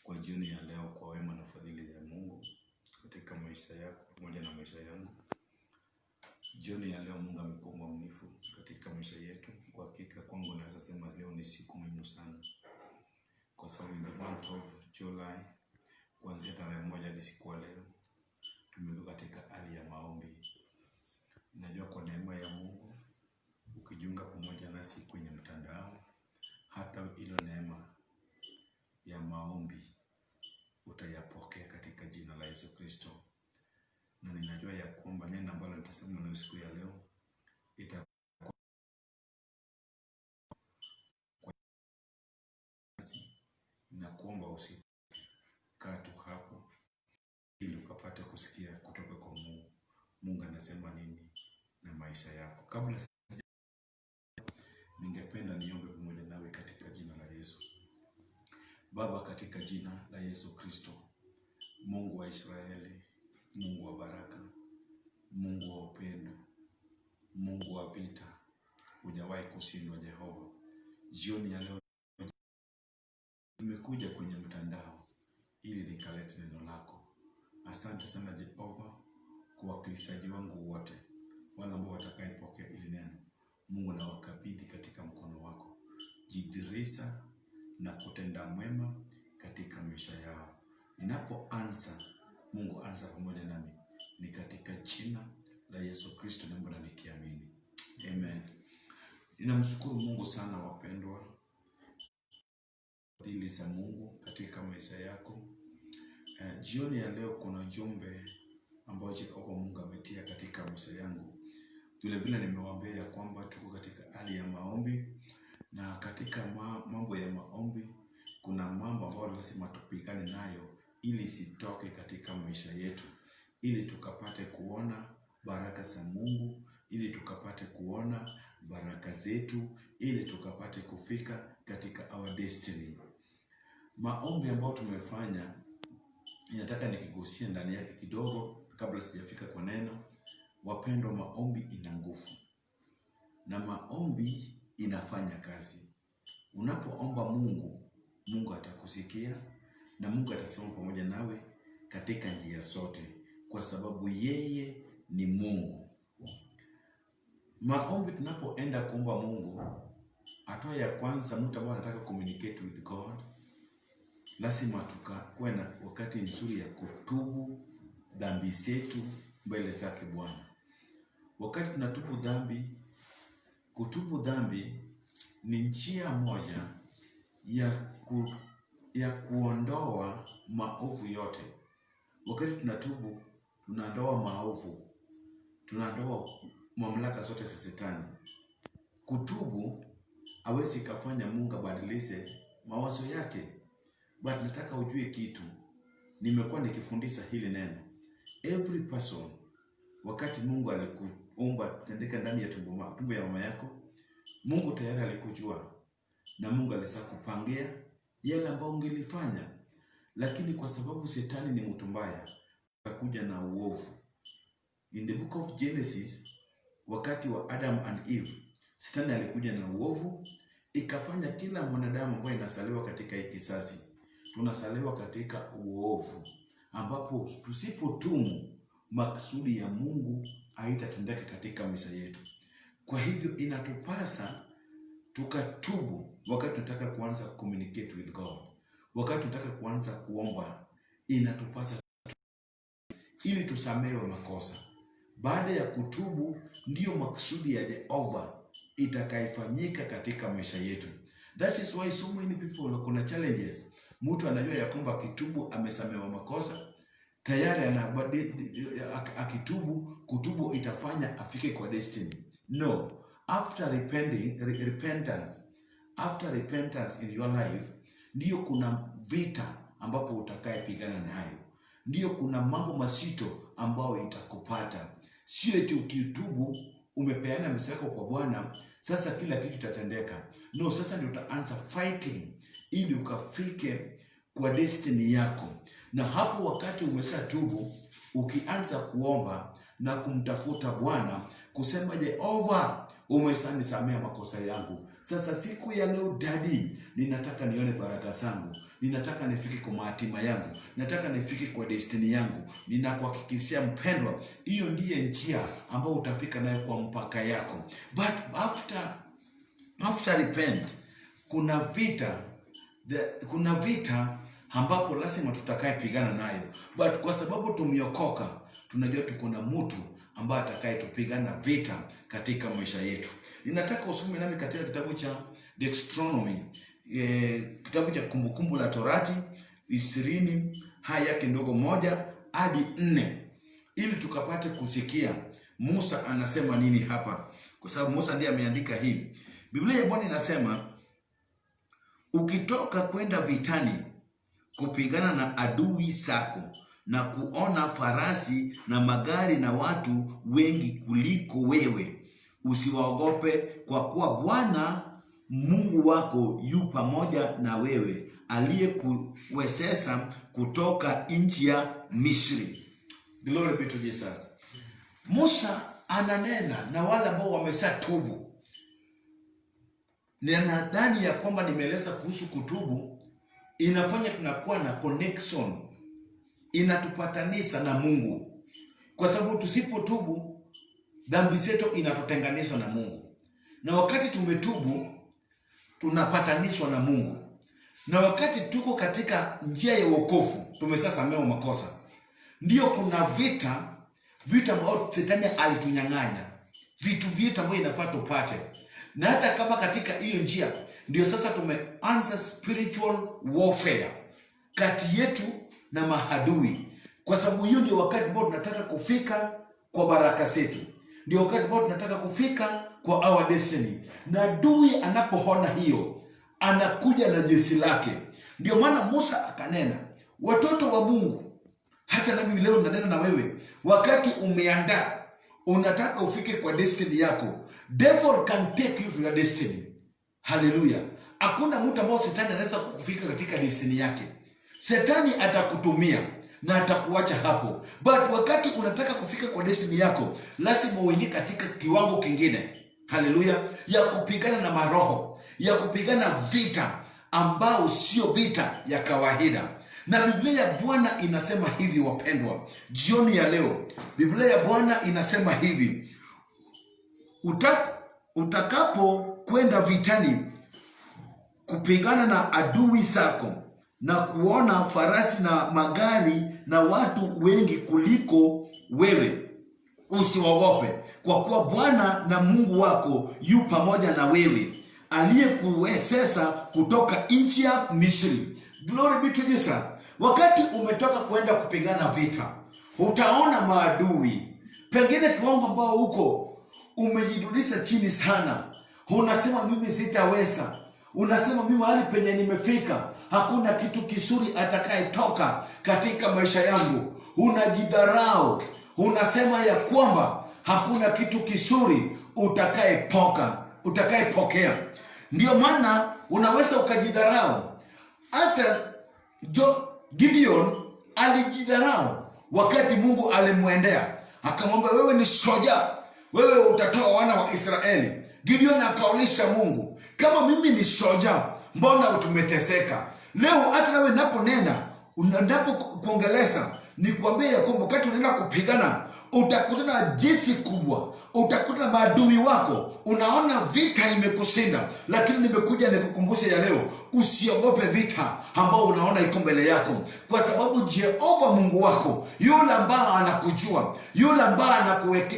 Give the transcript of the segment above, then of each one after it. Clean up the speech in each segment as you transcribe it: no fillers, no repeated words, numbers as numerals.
kwa jioni ya leo kwa wema na fadhili ya Mungu katika maisha yako pamoja na maisha yangu. Jioni ya leo Mungu amekuwa mwaminifu katika maisha yetu. Kwa hakika kwangu naweza sema leo ni siku muhimu sana, kwa sababu in the month of July kuanzia tarehe 1 hadi siku ya leo tumekuwa katika hali ya maombi. Najua kwa neema ya Mungu ukijiunga pamoja nasi kwenye mtandao, hata ile neema ya maombi utayapokea katika jina la Yesu Kristo. Na ninajua ya kwamba neno ambalo nitasema na siku ya leo itakuwa na kuomba usikaa tu hapo ili ukapate kusikia kutoka kwa Mungu. Mungu anasema nini na maisha yako. Kabla ningependa niombe pamoja nawe katika jina la Yesu. Baba, katika jina la Yesu Kristo, Mungu wa Israeli, Mungu wa baraka, Mungu wa upendo, Mungu wa vita, hujawahi kushindwa Jehova. Jioni ya leo nimekuja kwenye mtandao ili nikalete neno lako. Asante sana Jehova kwa wakilisaji wangu wote, wale ambao watakayepokea ili neno. Mungu na wakabidhi katika mkono wako. Jidhihirisha na kutenda mwema katika maisha yao. Ninapoanza, Mungu anza pamoja nami. Ni katika jina la Yesu Kristo naomba na nikiamini. Amen. Ninamshukuru Mungu sana wapendwa, fadhili za Mungu katika maisha yako. Jioni ya leo kuna jumbe ambao Jehova Mungu ametia katika maisha yangu. Vile vile nimewaambia kwamba tuko katika hali ya maombi, na katika mambo ya maombi kuna mambo ambayo lazima tupigane nayo ili sitoke katika maisha yetu, ili tukapate kuona baraka za Mungu, ili tukapate kuona baraka zetu, ili tukapate kufika katika our destiny. Maombi ambayo tumefanya ninataka nikigusia ndani yake kidogo kabla sijafika kwa neno. Wapendwa, maombi ina nguvu na maombi inafanya kazi. Unapoomba Mungu, Mungu atakusikia na Mungu atasema pamoja nawe katika njia zote, kwa sababu yeye ni Mungu. Maombi, tunapoenda kuomba Mungu, hatua ya kwanza, mtu ambaye anataka communicate with God, lazima tukakuwe na wakati nzuri ya kutubu dhambi zetu mbele zake Bwana. Wakati tunatubu dhambi, kutubu dhambi ni njia moja ya kuondoa maovu yote. Wakati tunatubu, tunaondoa maovu, tunaondoa mamlaka zote za Shetani. Kutubu hawezi kufanya Mungu abadilishe mawazo yake. But nataka ujue kitu, nimekuwa nikifundisha hili neno. Every person, wakati Mungu alikuumba tendeka ndani ya tumbo ya mama yako, Mungu tayari alikujua na Mungu alisakupangia yale ambayo ungelifanya. Lakini kwa sababu Shetani ni mtu mbaya, akakuja na uovu. In the book of Genesis, wakati wa Adam and Eve, Shetani alikuja na uovu, ikafanya kila mwanadamu ambaye inasaliwa katika hiki kizazi tunasaliwa katika uovu, ambapo tusipotumu maksudi ya Mungu haitatendeka katika maisha yetu. Kwa hivyo inatupasa tukatubu wakati tunataka kuanza communicate with God. Wakati tunataka kuanza kuomba, inatupasa ili tusamehewe makosa. Baada ya kutubu, ndiyo maksudi ya Jehova itakaifanyika katika maisha yetu. That is why so many people kuna challenges. Mtu anajua ya kwamba akitubu amesamehewa makosa, tayari akitubu, kutubu itafanya afike kwa destiny. No, after repentance in your life, ndiyo kuna vita ambapo utakayepigana nayo. Ndiyo kuna mambo mazito ambayo itakupata. Sio eti ukitubu umepeana msako kwa Bwana sasa kila kitu kitatendeka. No, sasa ndio utaanza fighting ili ukafike kwa destiny yako. Na hapo wakati umeshatubu, ukianza kuomba na kumtafuta Bwana, kusema Jehova, umesanisamea makosa yangu. Sasa siku ya leo Daddy, ninataka nione baraka zangu, ninataka nifike kwa hatima yangu, nataka nifike kwa destiny yangu. Ninakuhakikishia mpendwa, hiyo ndiye njia ambayo utafika nayo kwa mpaka yako. But after repent, kuna vita ambapo lazima tutakaye pigana nayo. But kwa sababu tumeokoka, tunajua tuko na mtu ambaye atakaye tupigana vita katika maisha yetu. Ninataka usome nami katika kitabu cha Deuteronomy, kitabu cha Kumbukumbu la Torati 20 haya yake ndogo 1 hadi 4, ili tukapate kusikia Musa anasema nini hapa, kwa sababu Musa ndiye ameandika hii. Biblia ya Bwana inasema, ukitoka kwenda vitani kupigana na adui zako na kuona farasi na magari na watu wengi kuliko wewe, usiwaogope, kwa kuwa Bwana Mungu wako yu pamoja na wewe, aliyekuwezesha kutoka nchi ya Misri. Glory be to Jesus. Musa ananena na wale ambao wameshatubu. Ninadhani ya kwamba nimeeleza kuhusu kutubu inafanya tunakuwa na connection, inatupatanisha na Mungu. Kwa sababu tusipotubu, dhambi zetu inatutenganisha na Mungu. Na wakati tumetubu, tunapatanishwa na Mungu. Na wakati tuko katika njia ya wokovu, tumesamehewa makosa. Ndio kuna vita ambavyo Shetani alitunyang'anya. Vita ambavyo inafaa tupate. Na hata kama katika hiyo njia, ndio sasa tumeanza spiritual warfare kati yetu na mahadui. Kwa sababu hiyo ndio wakati ambao tunataka kufika kwa baraka zetu. Ndio wakati ambao tunataka kufika kwa our destiny. Na adui anapoona hiyo, anakuja na jeshi lake. Ndio maana Musa akanena, watoto wa Mungu, hata nami leo nanena na wewe, wakati umeandaa, unataka ufike kwa destiny yako, devil can take you to your destiny. Hallelujah. Hakuna mtu ambao Shetani anaweza kufika katika destiny yake. Shetani atakutumia na atakuacha hapo. But wakati unataka kufika kwa destiny yako, lazima uingie katika kiwango kingine. Hallelujah. Ya kupigana na maroho, ya kupigana vita ambao sio vita ya kawaida. Na Biblia ya Bwana inasema hivi, wapendwa, jioni ya leo Biblia ya Bwana inasema hivi, utakapo kwenda vitani kupigana na adui zako na kuona farasi na magari na watu wengi kuliko wewe, usiwaogope, kwa kuwa Bwana na Mungu wako yu pamoja na wewe, aliyekuwezesha kutoka nchi ya Misri. Glory be to Jesus. Wakati umetoka kwenda kupigana vita, utaona maadui. Pengine kiwango ambao huko umejidudisha chini sana. Unasema mimi sitaweza. Unasema mimi mahali penye nimefika, hakuna kitu kizuri atakayetoka katika maisha yangu. Unajidharau. Unasema ya kwamba hakuna kitu kizuri utakayepokea. Ndio maana unaweza ukajidharau. Hata Gideon alijidharau wakati Mungu alimwendea. Akamwambia, wewe ni soja, wewe utatoa wana wa Israeli. Gideon akauliza Mungu, kama mimi ni soja, mbona utumeteseka? Leo hata nawe naponena, unapokuongeleza, nikwambie ya kwamba wakati unaenda kupigana, utakutana na jeshi kubwa, utakutana maadui wako. Unaona vita imekushinda, lakini nimekuja nikukumbushe ya leo, usiogope vita ambao unaona iko mbele yako, kwa sababu Jehova Mungu wako, yule ambaye anakujua, yule ambaye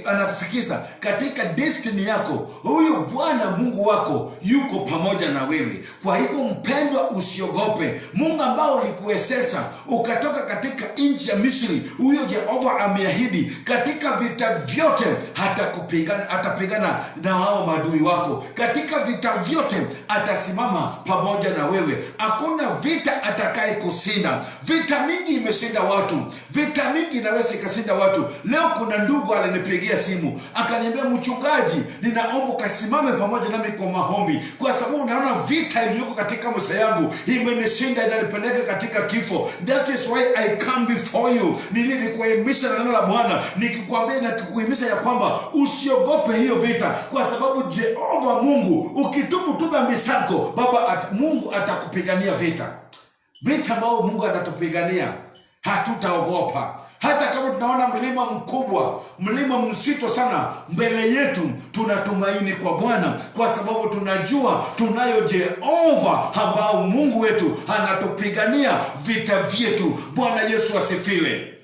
anakusikiza katika destiny yako, huyo Bwana Mungu wako yuko pamoja na wewe. Kwa hivyo mpendwa, usiogope. Mungu ambao ulikuwezesha ukatoka katika nchi ya Misri, huyo Jehova ameahidi katika vita vyote atapigana na hao maadui wako. Katika vita vyote atasimama pamoja na wewe. Hakuna vita atakaye kushinda. Vita mingi imeshinda watu, vita mingi inaweza ikashinda watu. Leo kuna ndugu alinipigia simu akaniambia, mchungaji, ninaomba kasimame pamoja nami kwa maombi, kwa sababu naona vita iliyoko katika maisha yangu imenishinda, inanipeleka katika kifo. That is why I come before you. Nilikuhimiza na neno la Bwana, nikikwambia na kukuhimiza ya kwamba usiogope hiyo vita, kwa sababu Jehova Mungu, ukitubu tu dhambi zako, Mungu atakupigania vita. Vita ambao Mungu atatupigania, hatutaogopa. Hata kama tunaona mlima mkubwa, mlima mzito sana mbele yetu, tunatumaini kwa Bwana, kwa sababu tunajua tunayo Jehova ambao Mungu wetu anatupigania vita vyetu. Bwana Yesu asifiwe.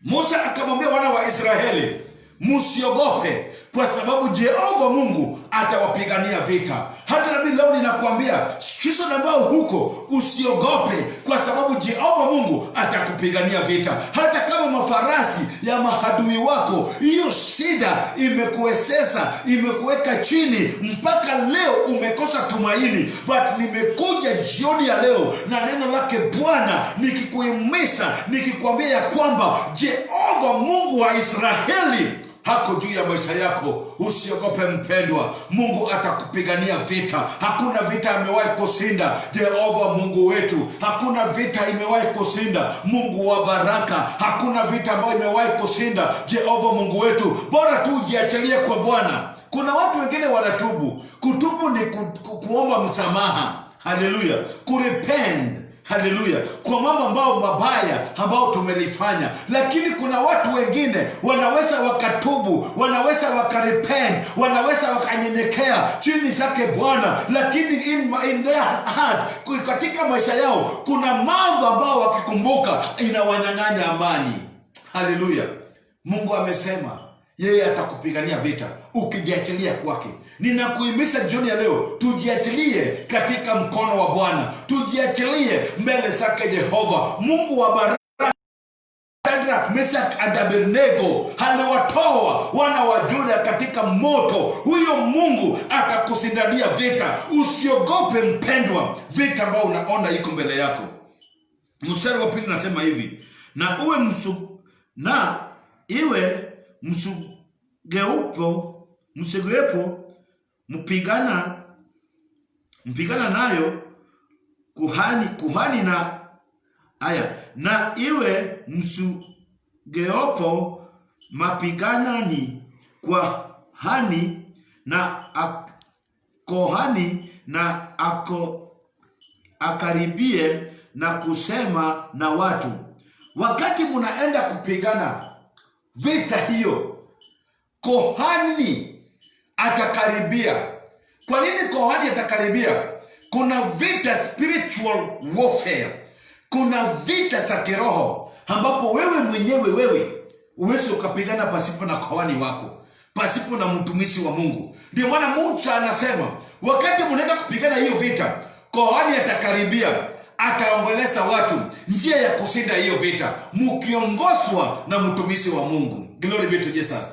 Musa akamwambia wana wa Israeli, msiogope, kwa sababu Jehova Mungu atawapigania vita. Hata nami leo ninakuambia, sisi ambao huko, usiogope, kwa sababu Jehova Mungu atakupigania vita. Hata kama mafarasi ya mahadui wako, hiyo shida imekuwesesa, imekuweka chini, mpaka leo umekosa tumaini, but nimekuja jioni ya leo na neno lake Bwana, nikikuhimiza, nikikwambia ya kwamba Jehova Mungu wa Israeli hako juu ya maisha yako. Usiogope mpendwa, Mungu atakupigania vita. Hakuna vita amewahi kushinda Jehova Mungu wetu. Hakuna vita imewahi kushinda Mungu wa baraka. Hakuna vita ambayo imewahi kushinda Jehova Mungu wetu. Bora tu ujiachilie kwa Bwana. Kuna watu wengine wanatubu. Kutubu ni kuomba msamaha. Haleluya. Kurepent. Haleluya. Kwa mambo ambao mabaya ambao tumelifanya. Lakini kuna watu wengine wanaweza wakatubu, wanaweza wakarepent, wanaweza wakanyenyekea chini zake Bwana, lakini in their heart, katika maisha yao, kuna mambo ambao wakikumbuka inawanyang'anya amani. Haleluya. Mungu amesema yeye atakupigania vita ukijiachilia kwake. Ninakuhimiza jioni ya leo, tujiachilie katika mkono wa Bwana, tujiachilie mbele zake Jehova Mungu wa baraka. Shadraka, Meshaki na Abednego aliwatoa wana wa Yuda katika moto. Huyo Mungu atakushindia vita. Usiogope mpendwa, vita ambao unaona iko mbele yako. Mstari wa 2 nasema hivi, na iwe msugepo mpigana nayo kuhani na na iwe msugeopo mapiganani kwa kohani na akaribie na kusema na watu. Wakati munaenda kupigana vita hiyo, kohani atakaribia. Kwa nini kohani atakaribia? Kuna vita, spiritual warfare. Kuna vita za kiroho ambapo wewe mwenyewe uwezi ukapigana pasipo na kohani wako, pasipo na mtumishi wa Mungu. Ndio maana Musa anasema wakati mnaenda kupigana hiyo vita, kohani atakaribia, ataongeleza watu njia ya kushinda hiyo vita, mkiongozwa na mtumishi wa Mungu. Glory be to Jesus.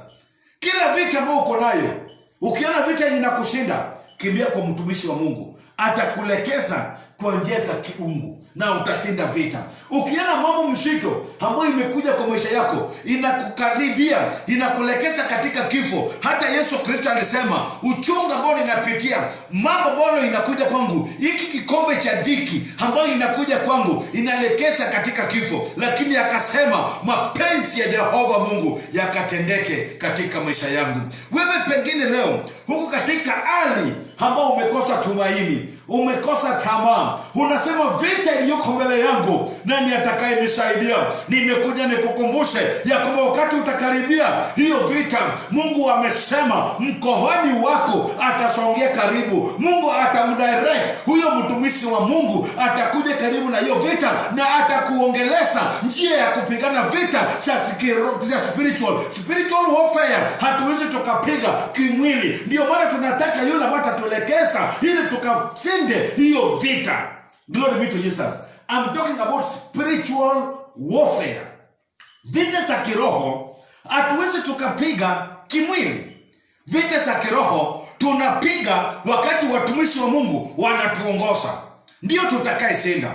Kila vita ambayo uko nayo, ukiona vita inakushinda, kimbia kwa mtumishi wa Mungu. Atakulekeza kwa njia za kiungu na utashinda vita. Ukiona mambo mzito ambayo imekuja kwa maisha yako, inakukaribia, inakulekeza katika kifo. Hata Yesu Kristo alisema, uchungu ambao ninapitia, mambo ambayo inakuja kwangu, hiki kikombe cha dhiki ambayo inakuja kwangu, inalekeza katika kifo. Lakini akasema mapenzi ya Jehova Mungu yakatendeke katika maisha yangu. Wewe pengine leo huko katika hali ambao umekosa tumaini, umekosa tamaa, unasema vita iliyoko mbele yangu, nani atakayenisaidia? Nimekuja nikukumbushe ya kwamba wakati utakaribia hiyo vita, Mungu amesema mkohani wako atasongea karibu. Mungu atamdirect huyo mtumishi wa Mungu, atakuja karibu na hiyo vita na atakuongeleza njia ya kupigana vita za spiritual warfare. Hatuwezi tukapiga kimwili. Ndio maana tunataka yule ambaye atatuelekeza ili tukasinde hiyo vita. Glory be to Jesus. I'm talking about spiritual warfare. Vita za kiroho hatuwezi tukapiga kimwili. Vita za kiroho tunapiga wakati watumishi wa Mungu wanatuongoza. ndio tutakayeshinda.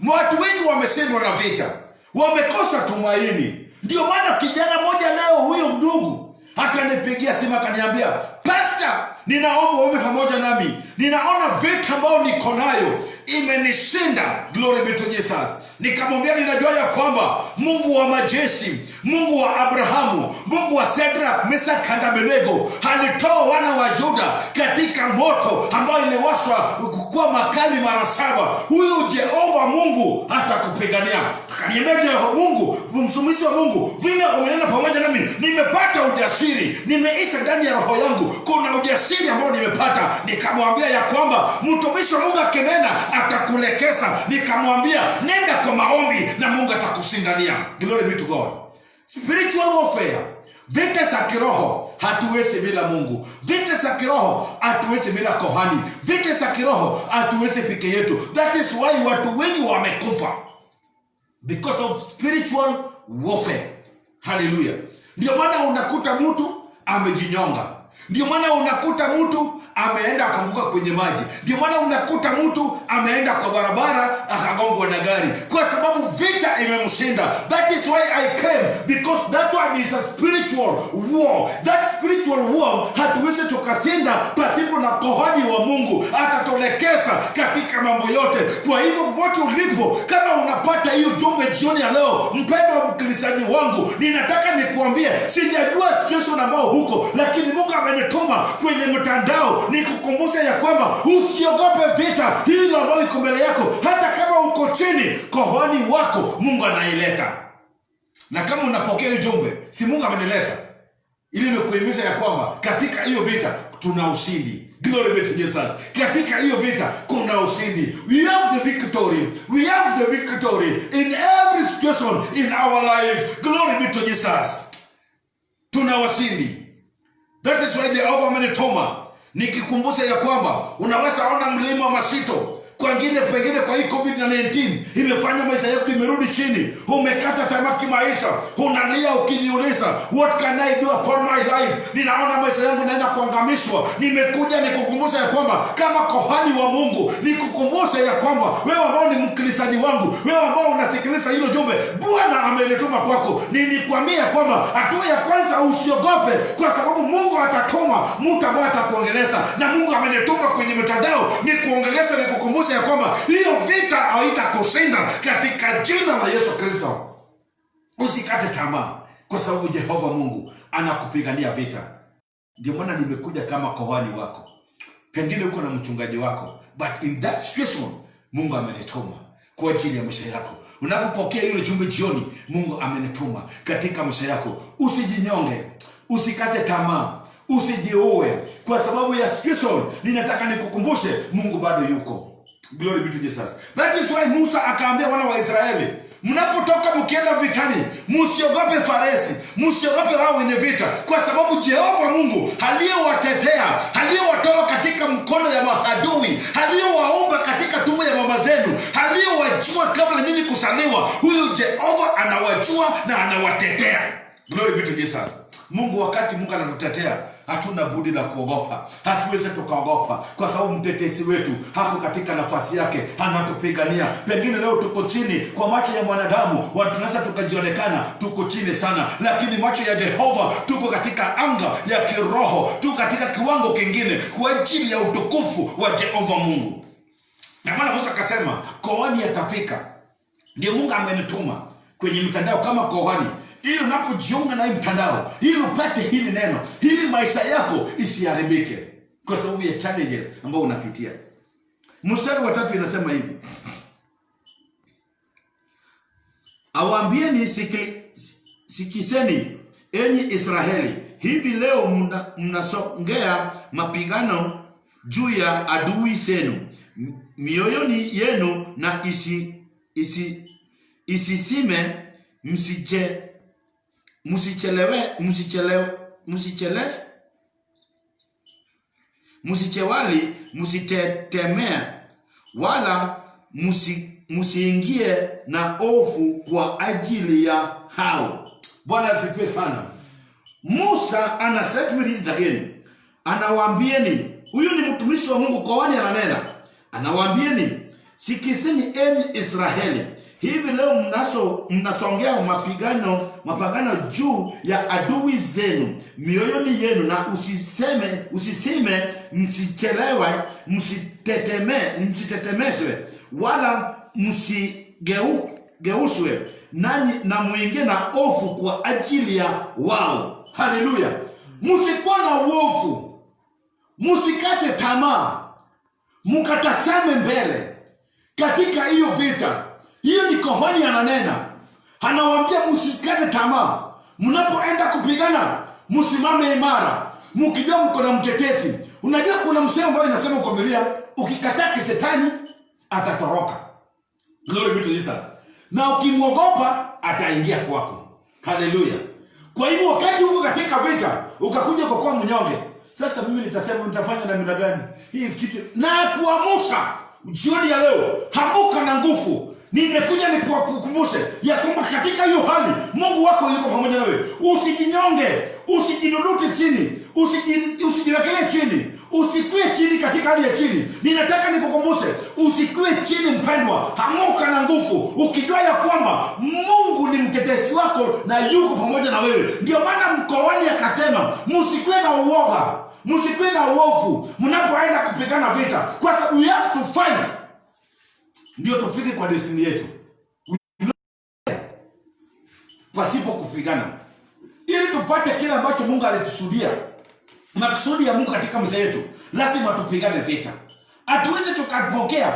Watu wengi wameshindwa na vita, wamekosa tumaini. Ndio maana kijana moja leo, huyo ndugu akanipigia simu akaniambia, Pastor, ninaomba uwe pamoja nami, ninaona vita ambayo niko nayo imenishinda. Glory be to Jesus. Nikamwambia ninajua ya kwamba Mungu wa majeshi, Mungu wa Abrahamu, Mungu wa Shadrach, Meshach na Abednego alitoa wana wa Yuda katika moto ambao iliwashwa kwa makali mara 7. Huyu Jehova Mungu atakupigania. Akaniambia, Mungu, mtumishi wa Mungu, vile umenena pamoja nami, nimepata ujasiri, nimeisha ndani ya roho yangu, kuna ujasiri ambao nimepata. Nikamwambia ya kwamba mtumishi wa Mungu akinena atakulekeza. Nikamwambia nenda kwa maombi na Mungu atakusindania. Glory be to God. Spiritual warfare, vita za kiroho hatuwezi bila Mungu. Vita za kiroho hatuwezi bila kohani. Vita za kiroho hatuwezi peke yetu. That is why watu wengi wamekufa, because of spiritual warfare. Hallelujah. Ndio maana unakuta mtu amejinyonga. Ndio maana unakuta mtu ameenda akaanguka kwenye maji. Ndio maana unakuta mtu ameenda kwa barabara akagongwa na gari, kwa sababu vita imemshinda. That is why I came, because that one is a spiritual war. That spiritual war hatuwezi tukashinda pasipo na kohani wa Mungu. Atatolekeza katika mambo yote. Kwa hivyo popote ulipo, kama unapata hiyo jumbe jioni ya leo, mpendwa msikilizaji wangu, ninataka nikuambie, sijajua situation ambao huko, lakini Mungu amenituma kwenye mtandao nikukumbusha ya kwamba usiogope vita hilo ambalo iko mbele yako. Hata kama uko chini, kohani wako Mungu anaileta. Na kama unapokea ujumbe, si Mungu amenileta ili nikuhimiza ya kwamba katika hiyo vita tuna ushindi. Glory be to Jesus. Katika hiyo vita kuna ushindi. We have the victory. We have the victory in every situation in our life. Glory be to Jesus. Tuna ushindi. That is why Jehova amenituma nikikumbusha ya kwamba unaweza ona mlima wa masito. Kwa wengine pengine kwa hii COVID-19 imefanya maisha yako imerudi chini. Umekata tamaa kimaisha. Unalia ukijiuliza, what can I do upon my life? Ninaona maisha yangu naenda kuangamishwa. Nimekuja nikukumbusha ya kwamba kama kohani wa Mungu, nikukumbusha ya kwamba wewe ambao ni mkilisaji wangu, wewe ambao unasikiliza hilo jumbe, Bwana amenituma kwako. Nilikwambia kwamba hatua ya kwanza usiogope, kwa sababu Mungu atatuma mtu ambaye atakuongeleza. Na Mungu amenituma kwenye mtandao nikuongeleza, nikukumbusha ya kwamba hiyo vita haitakushinda katika jina la Yesu Kristo. Usikate tamaa, kwa sababu Jehova Mungu anakupigania vita. Ndio maana nimekuja kama kohani wako. Pengine uko na mchungaji wako, but in that situation Mungu amenituma kwa ajili ya maisha yako. Unapopokea hilo jumbe jioni, Mungu amenituma katika maisha yako. Usijinyonge, usikate tamaa, usijiue kwa sababu ya situation. Ninataka nikukumbushe Mungu bado yuko. Glory be to Jesus. That is why Musa akaambia wana wa Israeli, mnapotoka mkienda vitani, msiogope faresi, msiogope wao wenye vita, kwa sababu Jehova Mungu aliyewatetea, aliyewatoa katika mkono ya maadui, aliyewaumba katika tumbo ya mama zenu, aliyewajua kabla nyinyi kusaliwa, huyu Jehova anawajua na anawatetea. Glory be to Jesus. Mungu, wakati Mungu anatutetea, hatuna budi la kuogopa. Hatuwezi tukaogopa kwa sababu mtetezi wetu hako katika nafasi yake, anatupigania. Pengine leo tuko chini kwa macho ya mwanadamu, tunaweza tukajionekana tuko chini sana, lakini macho ya Jehova tuko katika anga ya kiroho, tuko katika kiwango kingine kwa ajili ya utukufu wa Jehova Mungu. Na maana Musa akasema kohani atafika. Ndio Mungu amenituma kwenye mtandao kama kohani, ili unapojiunga na hii mtandao, ili upate hili neno, ili maisha yako isiharibike kwa sababu ya challenges ambao unapitia. Mstari wa 3 inasema hivi: awaambieni, sikizeni enyi Israeli, hivi leo mnasongea mapigano juu ya adui zenu. Mioyoni yenu na isisime, msichewali, msitetemea, wala msiingie na hofu kwa ajili ya hao. Bwana asifiwe sana. Musa anasema again, anawaambieni, huyu ni mtumishi wa Mungu, kohani ananena, anawaambieni, Sikizeni enyi Israeli, hivi leo mnasongea mapigano juu ya adui zenu mioyoni yenu, na usiseme msichelewe, msitetemeshwe, wala msigeushwe nanyi na muingie na hofu kwa ajili ya wao. Haleluya! Msikuwa na hofu, msikate tamaa, mkatazame mbele katika hiyo vita. Hiyo ni kohani ananena, anawaambia msikate tamaa. Mnapoenda kupigana, msimame imara, mkijua mko na mtetezi. Unajua kuna msemo ambao inasema kwa Biblia, ukikataa kishetani atatoroka. Glory be to Jesus. Na ukimwogopa ataingia kwako. Haleluya. Kwa hivyo wakati uko katika vita, ukakuja kwa mnyonge, sasa mimi nitafanya namna gani? Hii kitu na kuamsha jioni ya leo, hamuka na nguvu. Nimekuja nikukumbushe ya kwamba katika hiyo hali Mungu wako yuko pamoja nawe. Usijinyonge, usijidudute chini, usijiwekelee chini, usikue chini katika hali ya chini. Ninataka nikukumbushe, usikue chini mpendwa, hamuka na nguvu, ukijua ya kwamba Mungu ni mtetezi wako na yuko pamoja na wewe. Ndio maana mkoani akasema, msikue na uoga, msikue na uovu mnapoenda kupigana vita, kwa sababu we have to fight ndio tufike kwa destiny yetu. Pasipo kupigana, ili tupate kile ambacho Mungu alitusudia, makusudi ya Mungu katika maisha yetu, lazima tupigane vita. Hatuwezi tukapokea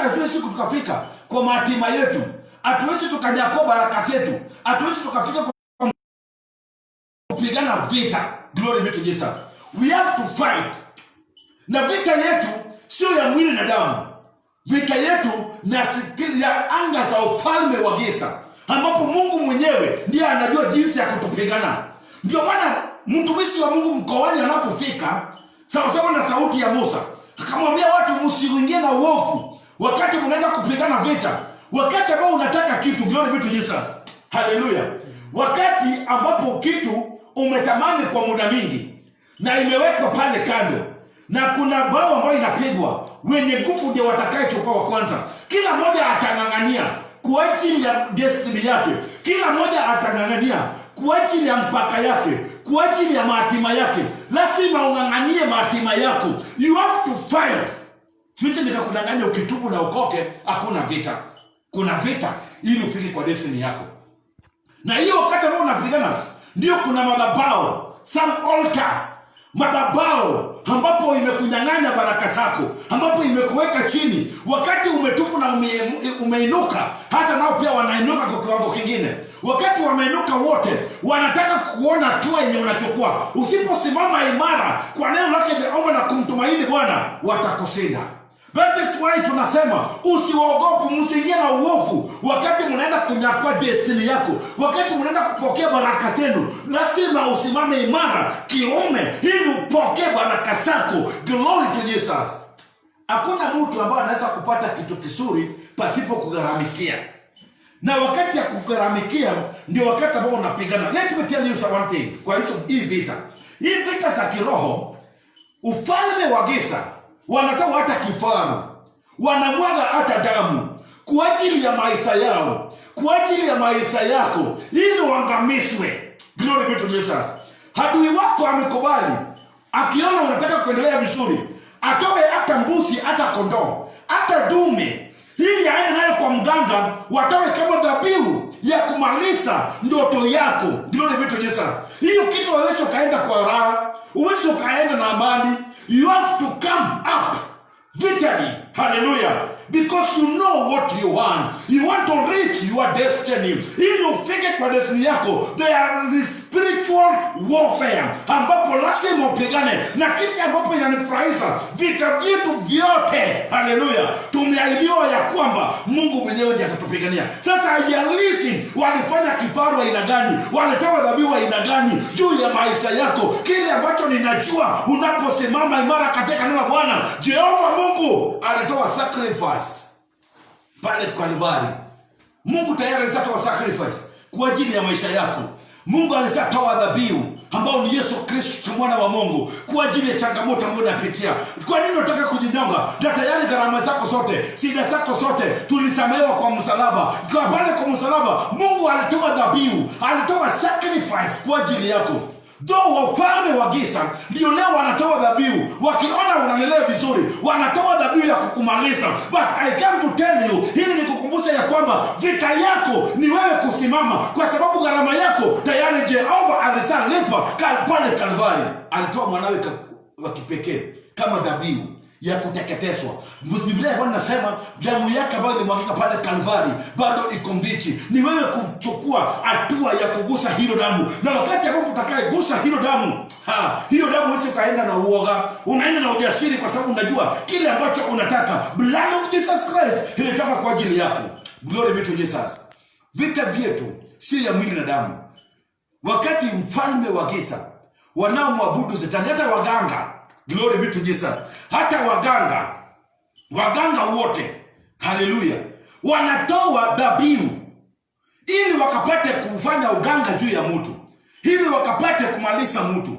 hatuwezi tukafika kwa hatima yetu, hatuwezi tukanyakua baraka zetu, hatuwezi tukafika kwa kupigana vita. Glory be to Jesus. We have to fight. Na vita yetu sio ya mwili na damu. Vita yetu na ya anga za ufalme wa giza, ambapo Mungu mwenyewe ndiye anajua jinsi ya kutupigana. Ndio maana mtumishi wa Mungu mkoani anapofika, sawa na sauti ya Musa, akamwambia watu msiingie na uovu wakati mnaenda kupigana vita, wakati ambao unataka kitu. Glory be to Jesus. Hallelujah. Wakati ambapo kitu umetamani kwa muda mingi na imewekwa pale kando, na kuna bao ambayo inapigwa, wenye nguvu ndio watakayechukua wa kwanza. Kila mmoja atang'ang'ania kwa ajili ya destiny yake, kila mmoja atang'ang'ania kwa ajili ya mpaka yake, kwa ajili ya hatima yake. Lazima ung'ang'anie hatima yako. You have to fight. Siwezi nikakudanganya ukitubu na ukoke, hakuna vita. Kuna vita ili ufike kwa destiny yako. Na hiyo wakati ambao unapigana, ndio kuna madhabahu, some altars, madhabahu ambapo imekunyang'anya baraka zako, ambapo imekuweka chini. Wakati umetubu na umeinuka, hata nao pia wanainuka kwa kiwango kingine. Wakati wameinuka wote, wanataka kuona hatua yenye unachukua. Usiposimama imara kwa neno lake Jehova na kumtumaini Bwana, watakushinda. That is why tunasema usiwaogope, msiingie na uovu wakati mnaenda kunyakua destiny yako, wakati mnaenda kupokea baraka zenu. Lazima usimame imara kiume ili upokee baraka zako. Glory to Jesus. Hakuna mtu ambaye anaweza kupata kitu kizuri pasipo kugharamikia. Na wakati ya kugharamikia ndio wakati ambao unapigana. Let me tell you one thing. Kwa hiyo hii vita za kiroho, ufalme wa giza wanatoa hata kifaru, wanamwaga hata damu kwa ajili ya maisha yao, kwa ajili ya maisha yako, ili uangamizwe. Glory be to Jesus. Adui wako amekubali, akiona unataka kuendelea vizuri, atoe hata mbuzi, hata kondoo, hata dume, ili aende nayo kwa mganga, watoe kama dhabihu ya kumaliza ndoto yako. Glory be to Jesus. Hiyo kitu hauwezi ukaenda kwa raha, huwezi ukaenda na amani. You have to come up victory. Hallelujah. Because you know what you want. You want to reach your destiny. Ili ufike kwa destiny yako, there is spiritual warfare, ambapo lazima upigane. Na kitu ambapo inanifurahisha, vita vyetu vyote, haleluya, tumeahidiwa ya kwamba Mungu mwenyewe ndiye atatupigania. Sasa haijalishi walifanya kifaru aina gani, walitoa dhabihu aina gani juu ya maisha yako. Kile ambacho ninajua, unaposimama imara katika neno la Bwana, Jehova Mungu alitoa sacrifice pale Kalvari. Mungu tayari alitoa sacrifice kwa ajili ya maisha yako. Mungu alizatoa dhabihu ambao ni Yesu Kristo mwana wa Mungu kwa ajili ya changamoto ambayo unapitia. Kwa nini unataka kujinyonga? Na tayari gharama zako zote, shida zako zote tulisamehewa kwa msalaba. Kwa pale kwa msalaba Mungu alitoa dhabihu, alitoa sacrifice kwa ajili yako. Though wafalme wa giza ndio leo wanatoa dhabihu, wakiona unalelewa vizuri wanatoa dhabihu ya kukumaliza. But I came to tell you, hili ni kukumbusha ya kwamba vita yako ni wewe kusimama, kwa sababu gharama yako tayari Jehova alisalipa pale Kalvari. Alitoa mwanawe wa kipekee kama dhabihu ya kuteketezwa. Biblia Bwana nasema damu yake ambayo ilimwagika pale Kalvari bado iko mbichi. Ni wewe kuchukua hatua ya kugusa hilo damu, na wakati ambapo utakayegusa hilo damu, hiyo damu wewe ukaenda na uoga, unaenda na ujasiri, kwa sababu unajua kile ambacho unataka. Blood of Jesus Christ ilitoka kwa ajili yako. Glory be to Jesus. Vita vyetu si ya mwili na damu. Wakati mfalme wa giza wanaomwabudu Shetani, hata waganga, glory be to Jesus, hata waganga wote, haleluya, wanatoa dhabihu ili wakapate kufanya uganga juu ya mtu, ili wakapate kumaliza mtu.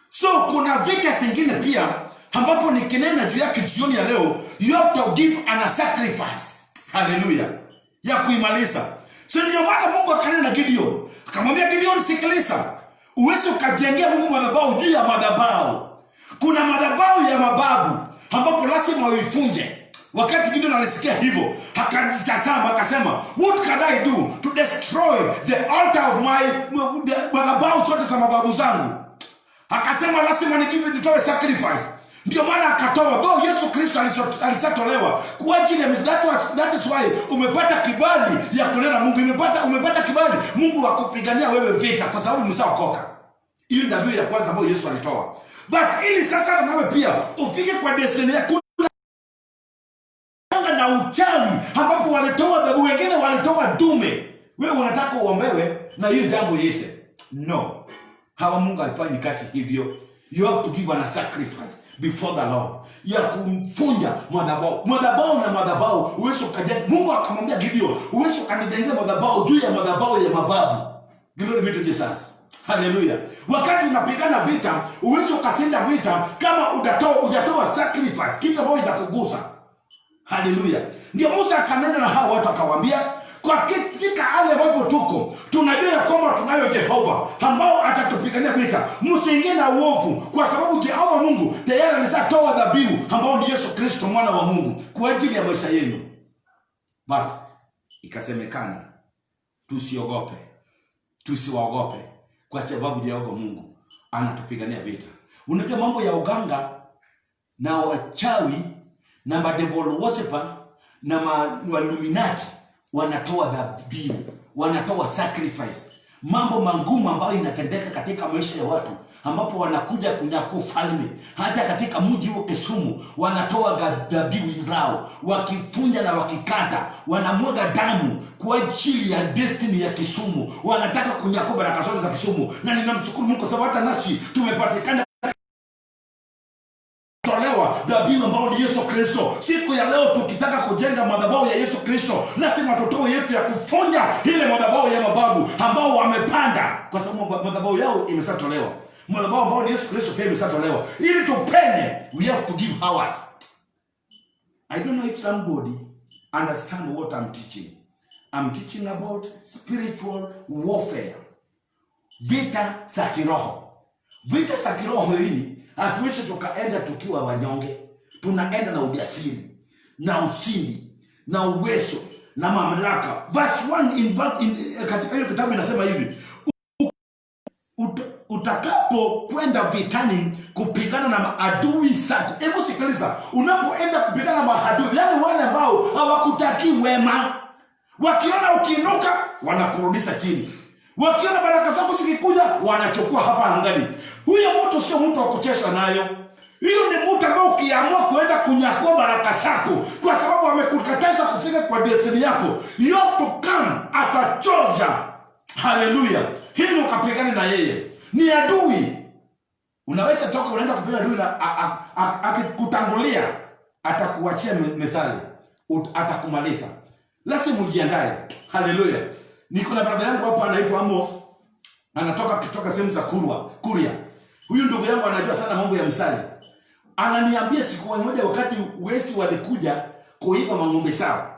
So kuna vita zingine pia ambapo nikinena juu yake jioni ya leo, you have to give an sacrifice, haleluya, ya kuimaliza. So ndio maana Mungu akanena na Gideon, akamwambia Gideon, sikiliza, uweze ukajengea Mungu madhabahu juu ya madhabahu. Kuna madhabahu ya mababu ambapo lazima uifunje. Wakati Gideon alisikia hivyo, akajitazama akasema, what can I do to destroy the altar of my madhabahu zote za mababu zangu? Akasema lazima nitoe sacrifice. Ndio maana akatoa. Though Yesu Kristo alisatolewa kwa ajili ya that is why umepata kibali ya kunena Mungu. Umepata kibali Mungu akupigania wewe vita, kwa sababu umeshaokoka. Hiyo ndio ya kwanza ambayo Yesu alitoa. But ili sasa nawe pia ufike kwa destiny yako na uchawi ambapo walitoa dhabihu, wengine walitoa dume. Wewe unataka uombewe na hiyo jambo yese? No. Hawa Mungu haifanyi kazi hivyo. You have to give a sacrifice before the Lord ya kumfunja madhabahu. Madhabahu uwezo kajenga. Mungu akamwambia Gideon, uwezo kanijengea madhabahu juu ya madhabahu ya mababu. Glory be to Jesus. Hallelujah. Wakati unapigana vita, uwezo kashinda vita kama hujatoa sacrifice, kitu ambacho inakugusa. Hallelujah. Ndio Musa akanena na hao watu akawaambia, kwa katika hali ambapo tuko, tunajua ya kwamba tunayo Jehova ambao atatupigania vita. Msiingie na uovu, kwa sababu Jehova Mungu tayari alishatoa dhabihu ambao ni Yesu Kristo mwana wa Mungu kwa ajili ya maisha yenu. But ikasemekana tusiwaogope, kwa sababu Jehova Mungu anatupigania vita. Unajua mambo ya uganga na wachawi na devil worshiper na Illuminati wanatoa dhabihu, wanatoa sacrifice, mambo mangumu ambayo inatendeka katika maisha ya watu, ambapo wanakuja kunyakua ufalme. Hata katika mji wa Kisumu wanatoa dhabihu zao, wakifunja na wakikata, wanamwaga damu kwa ajili ya destiny ya Kisumu. Wanataka kunyakua baraka zote za Kisumu, na ninamshukuru Mungu kwa sababu hata nasi tumepatikana dhabihu ambao ni Yesu Kristo. Siku ya leo tukitaka kujenga madhabahu ya Yesu Kristo, lazima tutoe yetu ya kufunja ile madhabahu ya mababu ambao wamepanda, kwa sababu madhabahu yao imeshatolewa. Madhabahu ambao ni Yesu Kristo pia imeshatolewa. Ili tupenye, we have to give ours. I don't know if somebody understand what I'm teaching. I'm teaching about spiritual warfare. Vita za kiroho. Vita za kiroho hii hatuwezi tukaenda tukiwa wanyonge. Tunaenda na ujasiri, na ushindi, na uwezo, na mamlaka. Verse 1 katika hiyo kitabu inasema hivi, utakapo kwenda vitani kupigana na maadui zako. Hebu sikiliza, unapoenda kupigana na maadui, yani wale ambao hawakutaki wema, wakiona ukiinuka wanakurudisha chini, wakiona baraka zako zikikuja wanachukua hapa angali. Huyo mtu sio mtu wa kucheza nayo. Hiyo ni mtu ambao ukiamua kuenda kunyakua baraka zako kwa sababu amekukataza kufika kwa destiny yako, you have to come as a soldier. Hallelujah. Hili ukapigane na yeye. Ni adui. Unaweza toka unaenda kupigana adui na akikutangulia atakuachia methali, atakumaliza. Lazima ujiandae. Hallelujah. Niko na baba yangu hapa anaitwa Amos. kutoka sehemu za Kuria. Huyu ndugu yangu anajua sana mambo ya msali. Ananiambia siku moja wakati wesi walikuja kuiba mang'ombe sawa,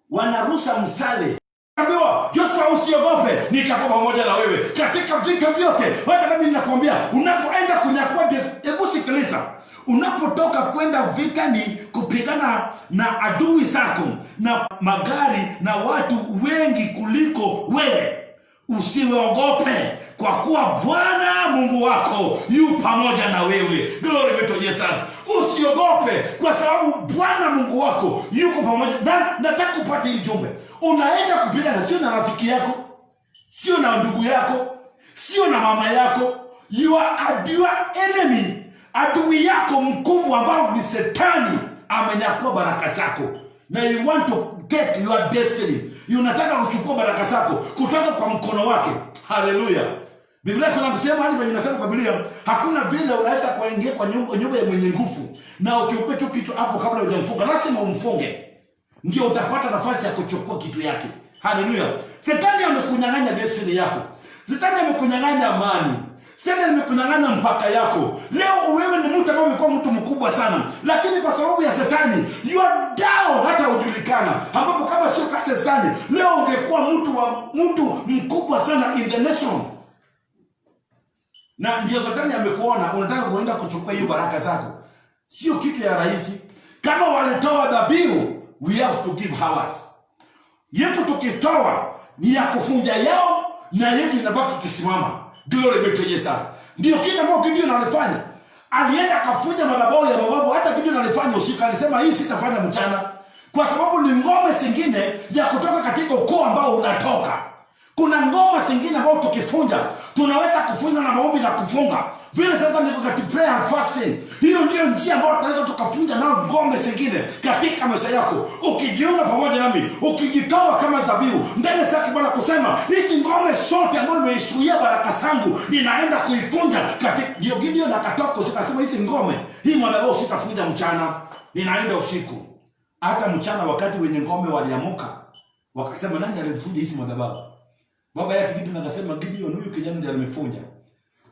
wanarusa msale. Ambiwa, Joshua usiogope, nitakuwa pamoja na wewe katika vita vyote. Hata mimi ninakwambia, unapoenda kunyakua, hebu sikiliza, unapotoka kwenda vita ni kupigana na adui zako na magari na watu wengi kuliko wewe, usiweogope, kwa kuwa Bwana Mungu wako yu pamoja na wewe. Glory be to Jesus. Usiogope kwa sababu Bwana Mungu wako yuko pamoja. Na nataka upate hii jumbe. Unaenda kupigana sio na rafiki yako, sio na ndugu yako, sio na mama yako. You are enemy. Adui yako mkubwa ambao ni Shetani amenyakua baraka zako. Na you want to get your destiny. Unataka kuchukua baraka zako kutoka kwa mkono wake. Haleluya. Biblia tunasema hali venye nasema kwa Biblia, hakuna vile unaweza kuingia kwa nyumba ya mwenye nguvu na uchukue tu kitu hapo kabla hujamfunga. Lazima umfunge, ndio utapata nafasi ya kuchukua kitu yake. Haleluya. Shetani amekunyang'anya destiny yako. Shetani amekunyang'anya amani. Shetani amekunyang'anya mpaka yako. Leo wewe ni mtu ambaye umekuwa mtu mkubwa sana, lakini kwa sababu ya Shetani you are down, hata hujulikana. Ambapo kama sio kasi Shetani, leo ungekuwa mtu mkubwa sana in the nation. Na ndio Shetani amekuona unataka kuenda kuchukua hiyo baraka zako. Sio kitu ya rahisi. Kama walitoa dhabihu, we have to give ours. Yetu tukitoa ni ya kufunja yao na yetu inabaki kisimama. Glory be to Jesus. Ndio kitu ambacho Gideon alifanya. Alienda akafunja madhabahu ya mababu. Hata Gideon alifanya usiku, alisema hii sitafanya mchana, kwa sababu ni ngome zingine ya kutoka katika ukoo ambao unatoka. Kuna ngoma zingine ambao tukifunja tunaweza kufunja na maombi na kufunga. Vile sasa niko katika prayer and fasting. Hiyo ndio njia ambayo tunaweza tukafunja nao ngome zingine katika maisha yako. Ukijiunga pamoja nami, ukijitoa kama dhabihu mbele zake Bwana kusema, hizi ngome zote ambazo zimeishuia baraka zangu ninaenda kuifunja katika. Ndio Gideon akatoka akasema, hizi ngome, hii madhabahu sitafunja mchana, ninaenda usiku. Hata mchana wakati wenye ngome waliamuka, wakasema nani alimfunja hizi madhabahu? Baba yake Gideon akasema, Gideon huyu kijana ndiye alimefunja.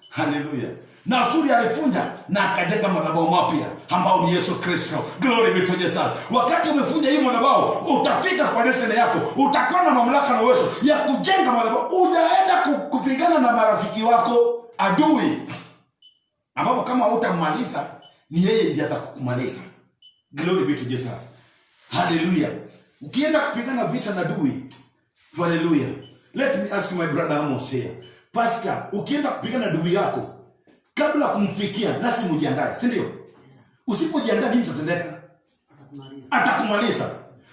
Haleluya. Na Asuri alifunja na akajenga madhabahu mapya ambao ni Yesu Kristo. Glory be to Jesus. Wakati umefunja hii madhabahu, utafika kwa destiny yako. Utakuwa na mamlaka na uwezo ya kujenga madhabahu. Utaenda kupigana na marafiki wako adui, ambapo kama utamaliza ni yeye ndiye atakukumaliza. Glory be to Jesus. Haleluya. Ukienda kupigana vita na adui, haleluya. Let me ask you my brother Amos here. Pastor, ukienda kupigana adui yako, kabla kumfikia lazima ujiandae, si ndio? Usipojiandaa nini kitatendeka? Atakumaliza.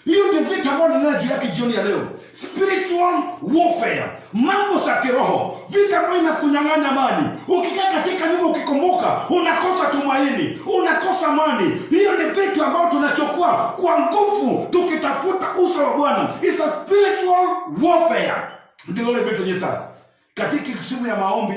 Hiyo ndio vita ambayo ninayo juu yake jioni ya leo. Spiritual warfare, mambo za kiroho, vita ambayo inakunyang'anya amani. Ukikaa katika nyumba ukikumbuka, unakosa tumaini, unakosa amani. Hiyo ni vitu ambayo tunachukua kwa nguvu tukitafuta uso wa Bwana. It's a spiritual warfare. Glory be to Jesus. Katika kisumu ya maombi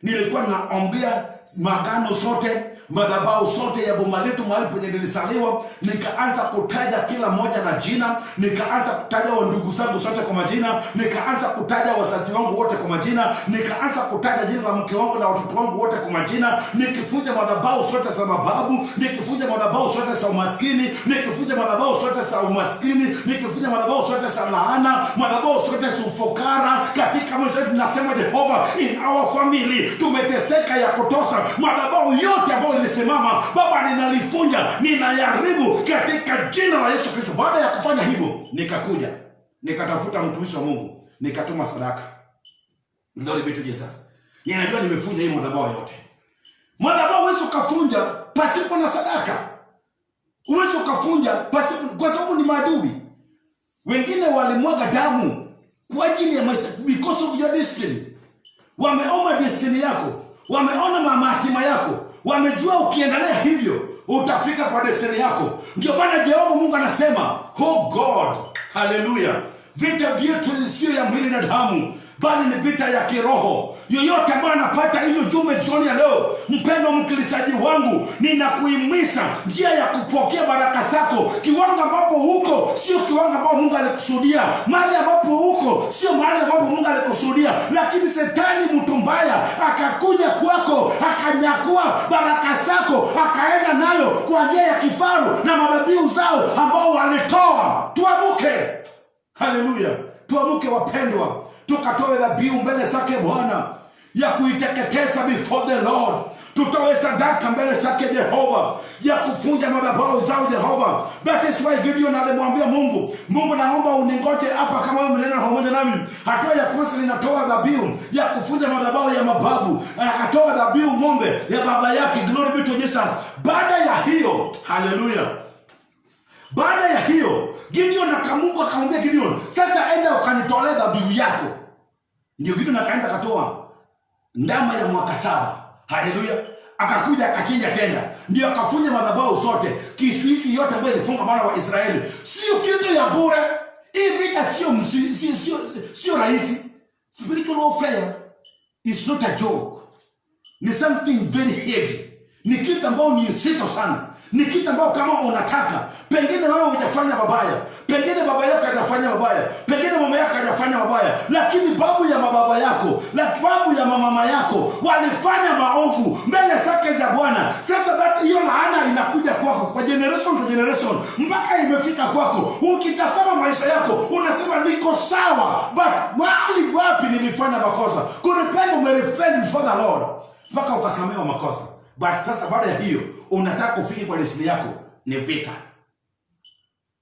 nilikuwa naombea magano sote, madhabahu sote ya boma letu mahali penye nilisaliwa. Nikaanza kutaja kila moja na jina, nikaanza kutaja wa ndugu zangu sote kwa majina, nikaanza kutaja wazazi wangu wote kwa majina, nikaanza kutaja jina la mke wangu na watoto wangu wote kwa majina, nikifunja madhabahu sote za mababu, nikifunja madhabahu sote za umaskini, nikifunja madhabahu sote za umaskini, nikifunja madhabahu sote za laana, madhabahu sote za ufukara katika maisha yetu. Nasema Jehova, in our family tumeteseka ya kutosha. Madhabahu yote ambayo ilisimama, Baba, ninalifunja, ninayaribu katika jina la Yesu Kristo. Baada ya kufanya hivyo, nikakuja nikatafuta mtumishi wa Mungu, nikatuma sadaka. Glory be to Jesus. Ninajua nimefunja hii madhabahu yote. Madhabahu wewe ukafunja pasipo na sadaka. Wewe ukafunja pasipo, kwa sababu ni maadui. Wengine walimwaga damu kwa ajili ya maisha, because of your destiny. Wameona destiny yako, wameona hatima yako, wamejua ukiendelea hivyo utafika kwa destiny yako. Ndio maana Jehova Mungu anasema, oh God, haleluya, vita vyetu sio ya mwili na damu, bali ni vita ya kiroho. Yoyote ambaye anapata hilo jumbe jioni ya leo, mpendwa mkilisaji wangu, ninakuhimiza njia ya kupokea baraka zako. Kiwango ambapo huko sio kiwango ambapo Mungu alikusudia. Mahali ambapo huko sio mahali ambapo Mungu alikusudia. Lakini Shetani mtu mbaya akakuja kwako, akanyakua baraka zako, akaenda nayo kwa njia ya kifaru na mababiu zao ambao walitoa. Tuamuke. Haleluya. Tuamuke wapendwa, tukatoe dhabihu mbele zake Bwana ya kuiteketeza before the Lord. Tutoe sadaka mbele zake Jehova ya kufunja madhabahu zao Jehova. That is why Gideon alimwambia Mungu, Mungu naomba uningoje hapa kama wewe mnena pamoja nami. Hatua ya kwanza ninatoa dhabihu ya kufunja madhabahu ya mababu. Akatoa dhabihu ng'ombe ya baba yake. Glory be to Jesus. Baada ya hiyo, haleluya. Baada ya hiyo, Gideon Mungu akamwambia Gideon, sasa enda ukanitolee dhabihu yako. Ndio Gideon akaenda katoa ndama ya mwaka 7. Haleluya. Akakuja akachinja tena. Ndio akafunja madhabahu zote. Kisuisi yote ambayo ilifunga wana wa Israeli. Sio kitu ya bure. Hii vita sio rahisi. Spiritual warfare is not a joke. Ni something very heavy. Ni kitu ambacho ni nzito sana. Ni kitu ambacho kama unataka, pengine wewe hujafanya mabaya, pengine baba yako hajafanya mabaya, pengine mama yako hajafanya mabaya, lakini babu ya mababa yako, babu ya mama yako walifanya maovu mbele zake za Bwana. Sasa hiyo laana inakuja kwako kwa generation to generation mpaka imefika kwako. Ukitazama maisha yako unasema niko sawa, but mahali wapi nilifanya makosa? Kurepent, umerepent before the Lord mpaka ukasamehewa makosa. But sasa baada ya hiyo unataka kufika kwa destiny yako, ni vita.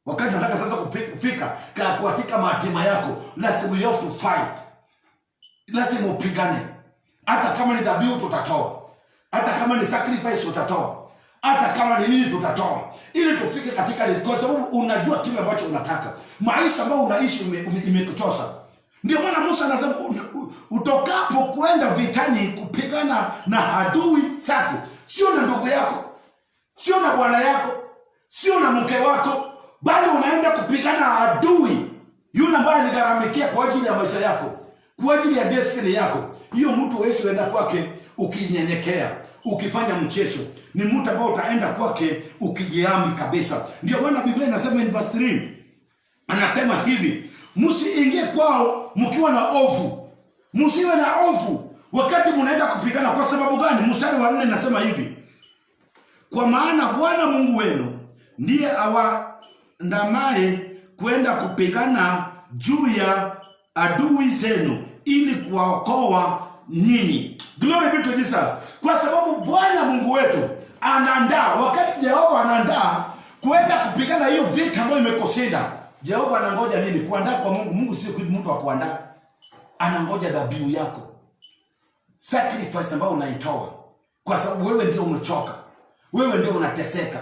Wakati unataka sasa kufika katika hatima yako, lazima you have to fight. Lazima upigane. Hata kama ni dhabihu tutatoa. Hata kama ni sacrifice tutatoa. Hata kama ni nini tutatoa. Ili tufike katika, kwa sababu unajua kile ambacho unataka. Maisha ambayo unaishi imekutosa. Ndio maana Musa anasema utokapo kwenda vitani kupigana na adui zako, sio na ndugu yako, sio na bwana yako, sio na mke wako, bali unaenda kupigana adui yule ambaye aligharamikia kwa ajili ya maisha yako, kwa ajili ya destiny yako. Hiyo mtu wewe uenda kwake ukinyenyekea, ukifanya mchezo. Ni mtu ambaye utaenda kwake ukijiambi kabisa. Ndio maana Biblia inasema in verse 3, anasema hivi, msiingie kwao mkiwa na ovu. Msiwe na ovu wakati mnaenda kupigana. Kwa sababu gani? Mstari wa 4 nasema hivi, kwa maana Bwana Mungu wenu ndiye awaandamaye kwenda kupigana juu ya adui zenu ili kuwaokoa nyinyi. Glory be to Jesus. Kwa sababu Bwana Mungu wetu anaandaa, wakati Jehova anaandaa kwenda kupigana hiyo vita ambayo imekushinda, Jehova anangoja nini? Kuandaa kwa Mungu. Mungu sio mtu wa kuandaa. Anangoja dhabihu yako, sacrifice ambayo unaitoa, kwa sababu wewe ndio umechoka, wewe ndio unateseka.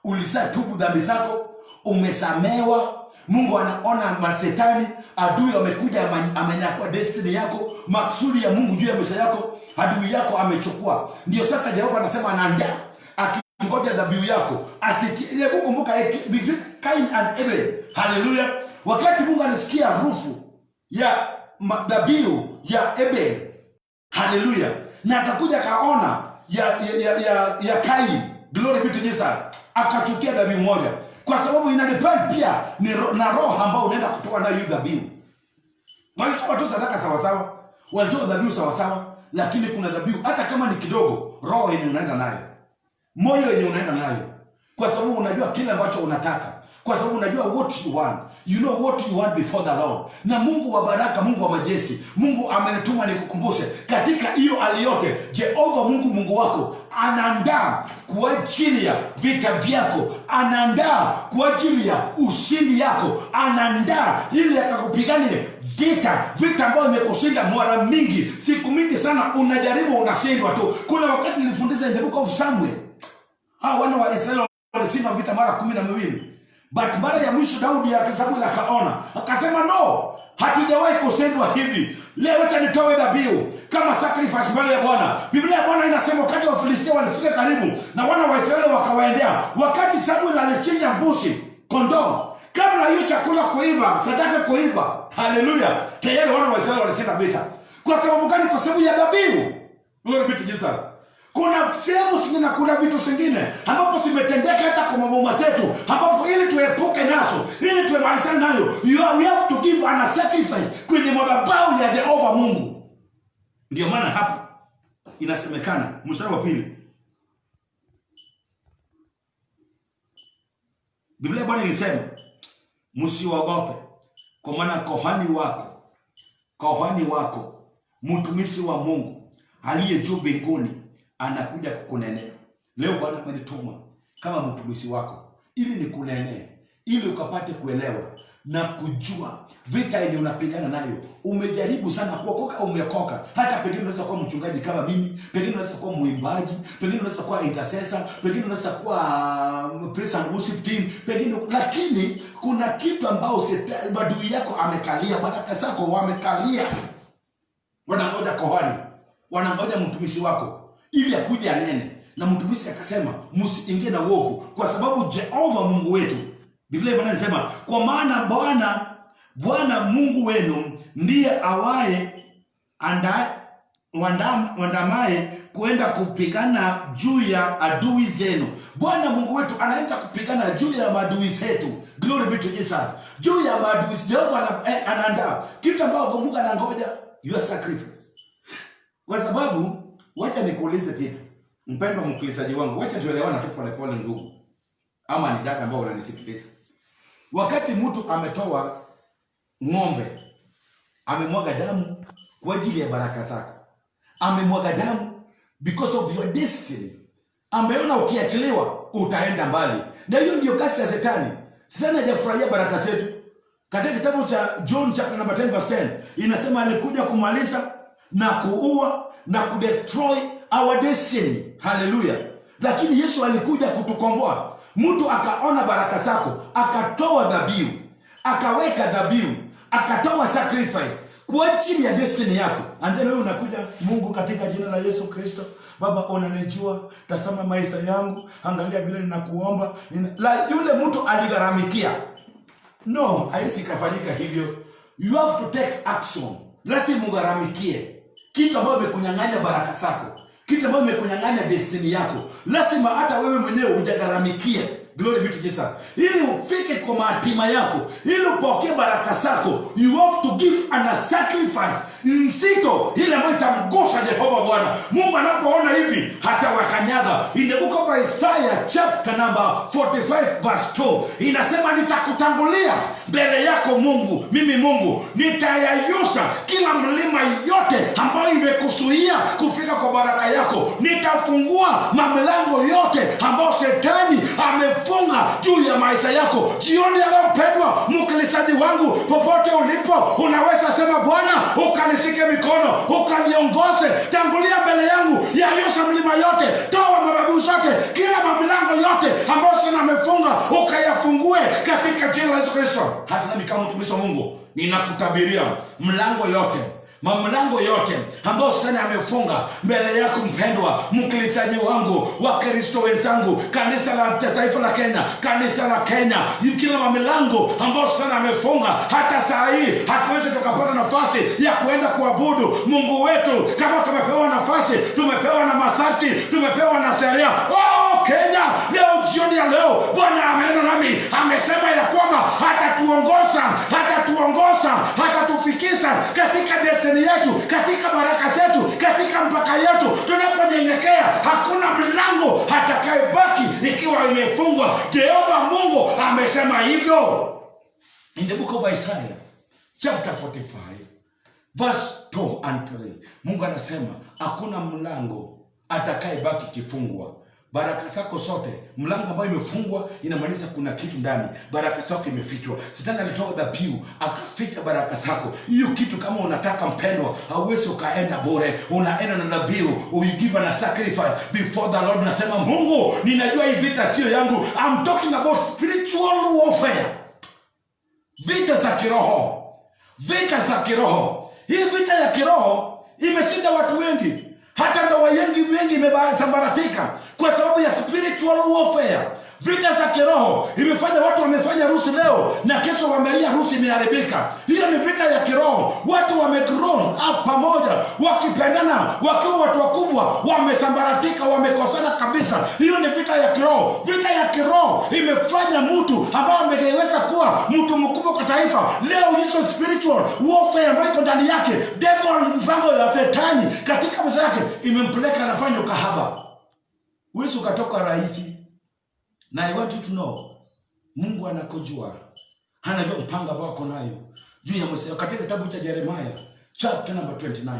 Ulisatubu dhambi zako, umesamewa. Mungu anaona masetani, adui amekuja amenyakua destiny yako, maksudi ya Mungu juu ya maisha yako, adui yako amechukua. Ndio sasa Jehova anasema anaandaa, akingoja dhabihu yako. Asikie kukumbuka Cain and Abel. Haleluya. Wakati Mungu alisikia harufu ya dhabihu ya Abel, haleluya, na akakuja kaona ya Cain, glory be to Jesus, akachukia dhabihu moja, kwa sababu ina depend pia na roho ambao unaenda kutoa nayo dhabihu. Walitoa tu sadaka sawa sawa, walitoa dhabihu sawa sawa, lakini kuna dhabihu hata kama ni kidogo, roho yenye unaenda nayo, moyo yenye unaenda nayo, kwa sababu unajua kile ambacho unataka, kwa sababu unajua what you want. You know what you want before the Lord. Na Mungu wa baraka, Mungu wa majeshi, Mungu amenituma nikukumbushe katika hiyo hali yote, Jehova Mungu wako anaandaa kwa ajili ya vita vyako, anaandaa kwa ajili ya ushindi yako, anaandaa ili akakupiganie vita ambayo imekushinda mara mingi, siku mingi sana unajaribu unashindwa tu. Kuna wakati nilifundisha in the book of Samuel, wana wa Israeli walishinda vita mara 12. But mara ya mwisho Daudi Samuel akaona, akasema no, hatujawahi kushindwa hivi. Leo acha nitoe dhabihu kama sacrifice mbele ya Bwana. Biblia ya Bwana inasema wakati wa Filistia walifika karibu na wana wa Israeli wakawaendea, wakati Samuel alichinja mbuzi, kondoo, Kabla hiyo chakula kuiva, sadaka kuiva, haleluya, tayari wana wa Israeli walishinda vita. Kwa sababu gani? Kwa sababu ya dhabihu. Glory be to Jesus. Kuna sehemu zingine, kuna vitu zingine ambapo zimetendeka hata kwa maboma zetu, ambapo ili tuepuke nazo, ili tuemalizane nayo, we have to give an sacrifice kwenye madhabahu ya Jehova Mungu. Ndio maana hapo inasemekana mstari wa 2, Biblia Bwana ilisema, msiogope, kwa maana kohani wako mtumishi wa Mungu aliye juu mbinguni anakuja kukunenea. Leo Bwana amenituma kama mtumishi wako ili nikunenee, ili ukapate kuelewa na kujua vita ile unapigana nayo. Umejaribu sana kuokoka, umekoka. Hata pengine unaweza kuwa mchungaji kama mimi, pengine unaweza kuwa muimbaji, pengine unaweza kuwa intercessor, pengine unaweza kuwa praise and worship team, pengine, lakini kuna kitu ambao adui yako amekalia, baraka zako wamekalia. Wanangoja kohani, wanangoja mtumishi wako ili akuje anene. Na mtumishi akasema msiingie na uovu, kwa sababu Jehova Mungu wetu, Biblia inasema, kwa maana Bwana Mungu wenu ndiye awaye wandamaye kuenda kupigana juu ya adui zenu. Bwana Mungu wetu anaenda kupigana juu ya maadui zetu. Glory be to Jesus. Juu ya maadui Jehova anaandaa kitu ambao Mungu anangoja, your sacrifice. Kwa sababu wacha nikuulize kitu, mpendwa mkilizaji wangu, wacha tuelewane tu pole pole ndugu, ama ni dada ambao unanisikiliza. Wakati mtu ametoa ng'ombe, amemwaga damu kwa ajili ya baraka zako, amemwaga damu because of your destiny, ameona ukiachiliwa utaenda mbali. Na hiyo ndio kasi ya Shetani. Shetani hajafurahia baraka zetu. Katika kitabu cha John chapter number 10 verse 10 inasema alikuja kumaliza na kuua na kudestroy our destiny. Hallelujah. Lakini Yesu alikuja kutukomboa. Mtu akaona baraka zako, akatoa dhabihu, akaweka dhabihu, akatoa sacrifice kwa ajili ya destiny yako. And then wewe unakuja, Mungu katika jina la Yesu Kristo, Baba unanijua, tazama maisha yangu, angalia vile ninakuomba. Yule mtu aligharamikia. No, haisi kafanyika hivyo. You have to take action. Lazima ugharamikie kitu ambacho kimekunyang'anya baraka zako, kitu ambacho kimekunyang'anya destiny yako. Lazima hata wewe mwenyewe ujagharamikie. Glory be to Jesus. Ili ufike kwa hatima yako, ili upokee baraka zako, you have to give a sacrifice nzito, ile ambayo itamgusa Jehova Bwana. Mungu anapoona hivi hata wakanyaga. In the book of Isaiah chapter number 45 verse 2 inasema, nitakutangulia mbele yako Mungu, mimi Mungu nitayayusha kila mlima yote ambayo imekuzuia kufika kwa baraka yako. Nitafungua milango yote ambayo Shetani amefunga juu ya maisha yako. Jioni ya leo mpendwa mkilizaji wangu, popote ulipo, unaweza sema, Bwana ukanishike mikono, ukaniongoze, tangulia mbele yangu, yayusha mlima yote, toa mababu zote, kila milango yote ambayo Shetani amefunga ukayafungue katika jina la Yesu Kristo. Hata nami kama mtumishi wa Mungu ninakutabiria mlango yote, mamlango yote ambayo Shetani amefunga mbele yako mpendwa mkilizaji wangu, wa Kristo wenzangu, kanisa la taifa la Kenya, kanisa la Kenya, kila mamlango ambayo Shetani amefunga, hata saa hii hatuwezi tukapata nafasi ya kuenda kuabudu Mungu wetu kama tumepewa nafasi, tumepewa na masharti, tumepewa na sheria. Kenya leo, jioni ya leo, Bwana amenena nami, amesema ya kwamba hatatufikisha katika destiny yetu, katika baraka zetu, katika mpaka yetu. Tunaponyenyekea, hakuna mlango atakayebaki ikiwa imefungwa. Jehova Mungu amesema hivyo. In the book of Isaiah chapter 45 verse 2 and 3 Mungu anasema hakuna mlango atakayebaki kifungwa. Baraka zako zote, mlango ambao imefungwa inamaanisha kuna kitu ndani. Baraka zako imefichwa. Shetani alitoa dhabihu akaficha baraka zako. Hiyo kitu kama unataka mpendwa, hauwezi ukaenda bure. Unaenda na dhabihu, you give a sacrifice before the Lord. Nasema, Mungu, ninajua hii vita sio yangu. I'm talking about spiritual warfare. Vita za kiroho. Vita za kiroho. Hii vita ya kiroho imeshinda watu wengi. Hata ndoa wengi imesambaratika kwa sababu ya spiritual warfare. Vita za kiroho imefanya watu wamefanya harusi leo na kesho wameia harusi imeharibika. Hiyo ni vita ya kiroho. Watu wamegrown up pamoja, wakipendana, wakiwa watu wakubwa, wamesambaratika, wamekosana kabisa. Hiyo ni vita ya kiroho. Vita ya kiroho imefanya mtu ambao ameweza kuwa mtu mkubwa kwa taifa leo, hizo spiritual warfare ambayo iko ndani yake, devil, mpango ya Shetani katika maisha yake imempeleka anafanya ukahaba. Wewe ukatoka rahisi. Na I want you to know, Mungu anakujua. Anajua mpango ambao uko nayo juu ya maisha. Katika kitabu cha Jeremiah chapter number 29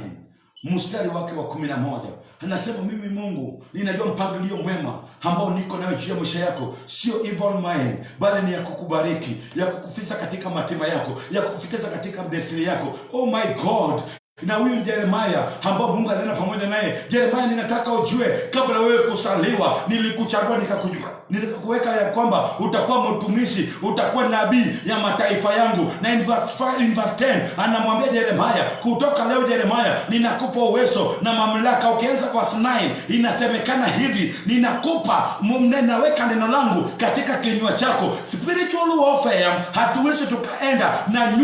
mstari wake wa 11 anasema, mimi Mungu ninajua mpangilio mwema ambao niko nayo juu ya maisha yako, sio evil mind, bali ni ya kukubariki, ya kukufikisha katika matima yako, ya kukufikisha katika destiny yako. Oh my God. Na huyu Jeremiah ambao Mungu anena pamoja naye, Jeremiah, ninataka ujue kabla wewe kusaliwa nilikuchagua nikakuweka ya kwamba utakuwa mtumishi, utakuwa nabii ya mataifa yangu. Na in verse 10 anamwambia Jeremiah, kutoka leo Jeremiah ninakupa uwezo na mamlaka. Ukianza kwa verse 9 inasemekana hivi, ninakupa naweka neno langu katika kinywa chako. Spiritual warfare hatuwezi tukaenda na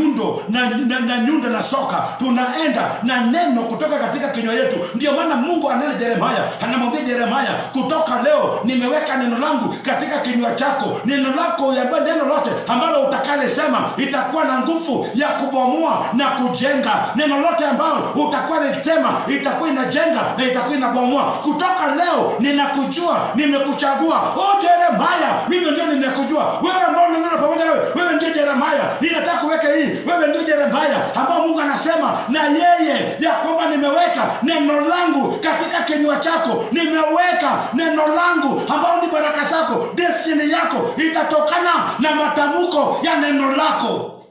nyundo na soka, tunaenda na neno kutoka katika kinywa yetu. Ndio maana Mungu anena Jeremiah, anamwambia Jeremiah, kutoka leo nimeweka neno langu katika kinywa chako. Neno lako neno lote ambalo utakalesema itakuwa na nguvu ya kubomoa na kujenga. Neno lote ambalo utakuwa unasema itakuwa inajenga na itakuwa inabomoa. Kutoka leo ninakujua, nimekuchagua. Oh Jeremiah, mimi ndio nimekujua. Wewe ambao unanena pamoja nawe, wewe ndio Jeremiah. Ninataka kuweka hii, wewe ndio Jeremiah ambao Mungu anasema na yeye ya kwamba nimeweka neno langu katika kinywa chako. Nimeweka neno langu ambao ni baraka zako, destiny yako itatokana na matamko ya neno lako.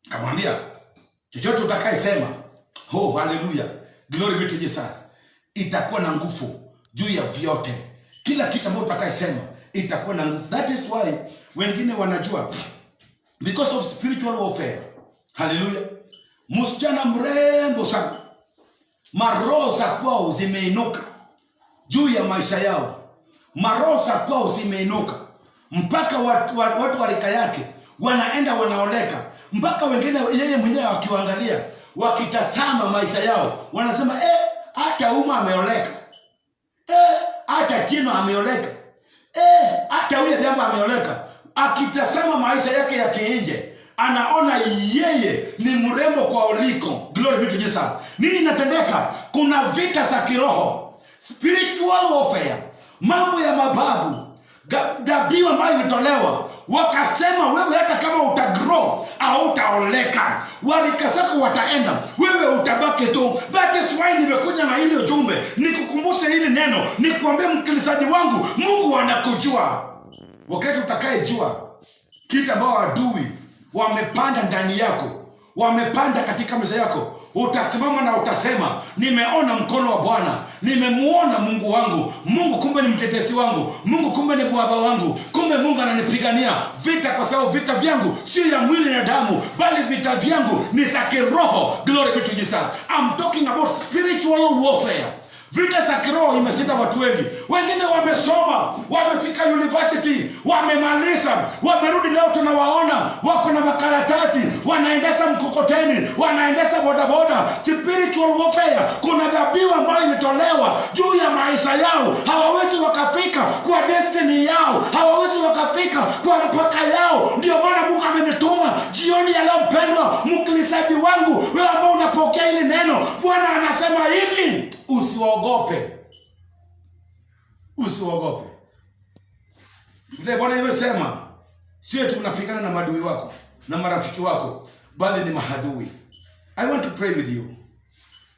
Kamwambia chochote utakayesema, oh hallelujah, glory be to Jesus, itakuwa na nguvu juu ya vyote. Kila kitu ambacho utakayesema itakuwa na nguvu. That is why wengine wanajua, because of spiritual warfare. Hallelujah. Msichana mrembo sana, maroho za kwao zimeinuka juu ya maisha yao. Maroho za kwao zimeinuka mpaka watu wa rika yake wanaenda wanaoleka, mpaka wengine yeye mwenyewe wakiangalia, wakitazama maisha yao, wanasema hata Uma ameoleka, hata Tino ameoleka, hata huyo jambo ameoleka. Akitazama maisha yake ya kiinje, anaona yeye ni mrembo kwa uliko. Glory be to Jesus. Nini inatendeka? Kuna vita za kiroho, spiritual warfare, mambo ya mababu, dhabihu ambayo imetolewa. Wakasema wewe hata kama utagrow au utaoleka, walikasako wataenda, wewe utabaki tu. That is why nimekuja na hili ujumbe, nikukumbushe hili neno, nikuambie mkilizaji wangu, Mungu anakujua. Wakati utakayejua kitu ambao adui wamepanda ndani yako, wamepanda katika maisha yako, utasimama na utasema, nimeona mkono wa Bwana, nimemuona Mungu wangu. Mungu kumbe ni mtetezi wangu, Mungu kumbe ni baba wangu, kumbe Mungu ananipigania vita, kwa sababu vita vyangu sio ya mwili na damu, bali vita vyangu ni za kiroho. Glory be to Jesus. I'm talking about spiritual warfare. Vita za kiroho imeshinda watu wengi. Wengine wamesoma, wamefika university, wamemaliza, wamerudi leo tunawaona wako na makaratasi, wanaendesha mkokoteni, wanaendesha bodaboda. Spiritual warfare, kuna dhabihu ambayo imetolewa juu ya maisha yao. Hawawezi wakafika kwa destiny yao, hawawezi wakafika kwa mpaka yao. Ndio maana Mungu amenituma jioni ya leo, mpendwa mkilizaji wangu, wewe ambao unapokea hili neno, Bwana anasema hivi, usiogope. Usiogope. Vile Bwana yamesema, sio tu unapigana na maadui wako na marafiki wako, bali ni mahadui. I want to pray with you.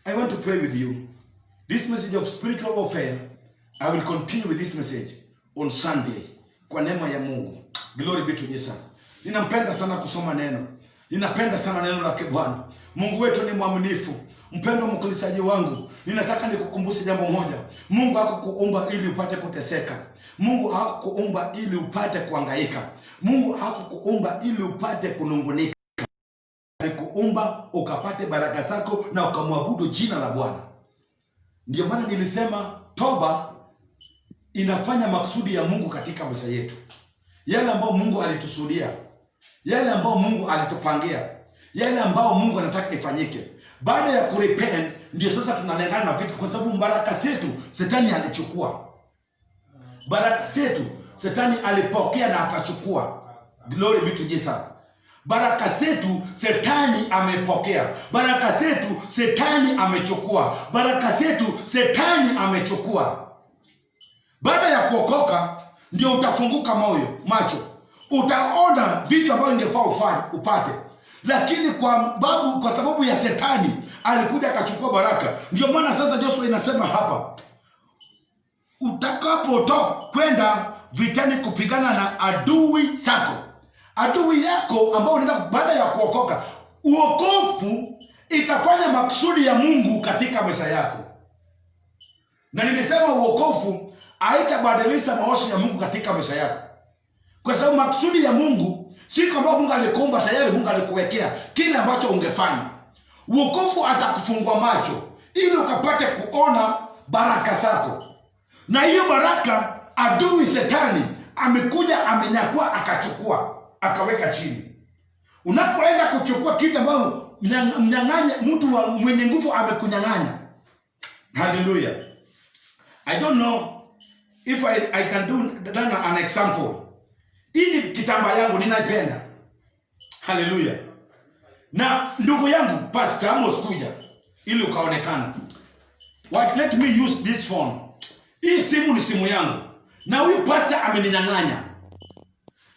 I want to pray with you. This message of spiritual warfare, I will continue with this message on Sunday, kwa neema ya Mungu. Glory be to Jesus. Ninampenda sana kusoma neno. Ninapenda sana neno la Bwana. Mungu wetu ni mwaminifu. Mpendwa mkilizaji wangu, ninataka nikukumbushe jambo moja. Mungu hakukuumba ili upate kuteseka. Mungu hakukuumba ili upate kuhangaika. Mungu hakukuumba ili upate kunungunika. Alikuumba ukapate baraka zako na ukamwabudu jina la Bwana. Ndio maana nilisema toba inafanya makusudi ya Mungu katika maisha yetu, yale ambayo Mungu alitusudia, yale ambayo Mungu alitupangia, yale ambayo Mungu anataka ifanyike. Baada ya kurepent, ndio sasa tunalengana na vitu, kwa sababu baraka zetu Shetani alichukua. Baraka zetu Shetani alipokea na akachukua. Glory be to Jesus. Baraka zetu Shetani amepokea. Baraka zetu Shetani amechukua. Baraka zetu Shetani amechukua. Baada ya kuokoka ndio utafunguka macho. Utaona vitu ambavyo ingefaa upate. Lakini kwa sababu ya Shetani alikuja akachukua baraka. Ndio maana sasa Joshua inasema hapa, utakapotoka kwenda vitani kupigana na adui zako, adui yako ambao unaenda baada ya kuokoka, uokofu itafanya makusudi ya Mungu katika maisha yako. Na nilisema uokofu haitabadilisha mawazo ya Mungu katika maisha yako, kwa sababu makusudi ya Mungu si kwamba Mungu alikuumba tayari, Mungu alikuwekea kile ambacho ungefanya. Uokofu atakufungua macho ili ukapate kuona baraka zako, na hiyo baraka adui Shetani amekuja amenyakua akachukua akaweka chini. Unapoenda kuchukua kitu ambacho mnyang'anya mtu mwenye nguvu amekunyang'anya. Hallelujah. I don't know if I can do an example. Hii kitamba yangu ninaipenda. Hallelujah. Na ndugu yangu Pastor Amos kuja ili ukaonekana. Let me use this phone. Hii simu ni simu yangu. Na huyu pastor ameninyang'anya.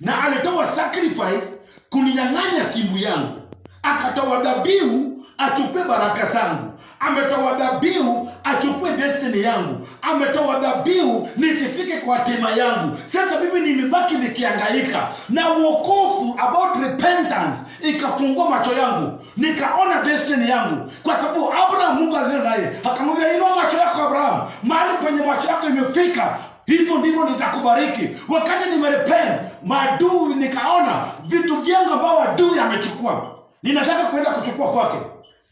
Na alitoa sacrifice kuninyang'anya simu yangu. Akatoa dhabihu achukue baraka zangu. Ametoa dhabihu achukue destiny yangu. Ametoa dhabihu nisifike kwa hatima yangu. Sasa mimi nimebaki nikihangaika. Na wokovu about repentance ikafungua macho yangu. Nikaona destiny yangu. Kwa sababu Abraham, Mungu alinena naye, akamwambia inua macho yako Abraham, mahali penye macho yako imefika, hivyo ndivyo nitakubariki. Wakati nimerepent, maadui nikaona vitu vyangu ambao adui amechukua, ninataka kwenda kuchukua kwake.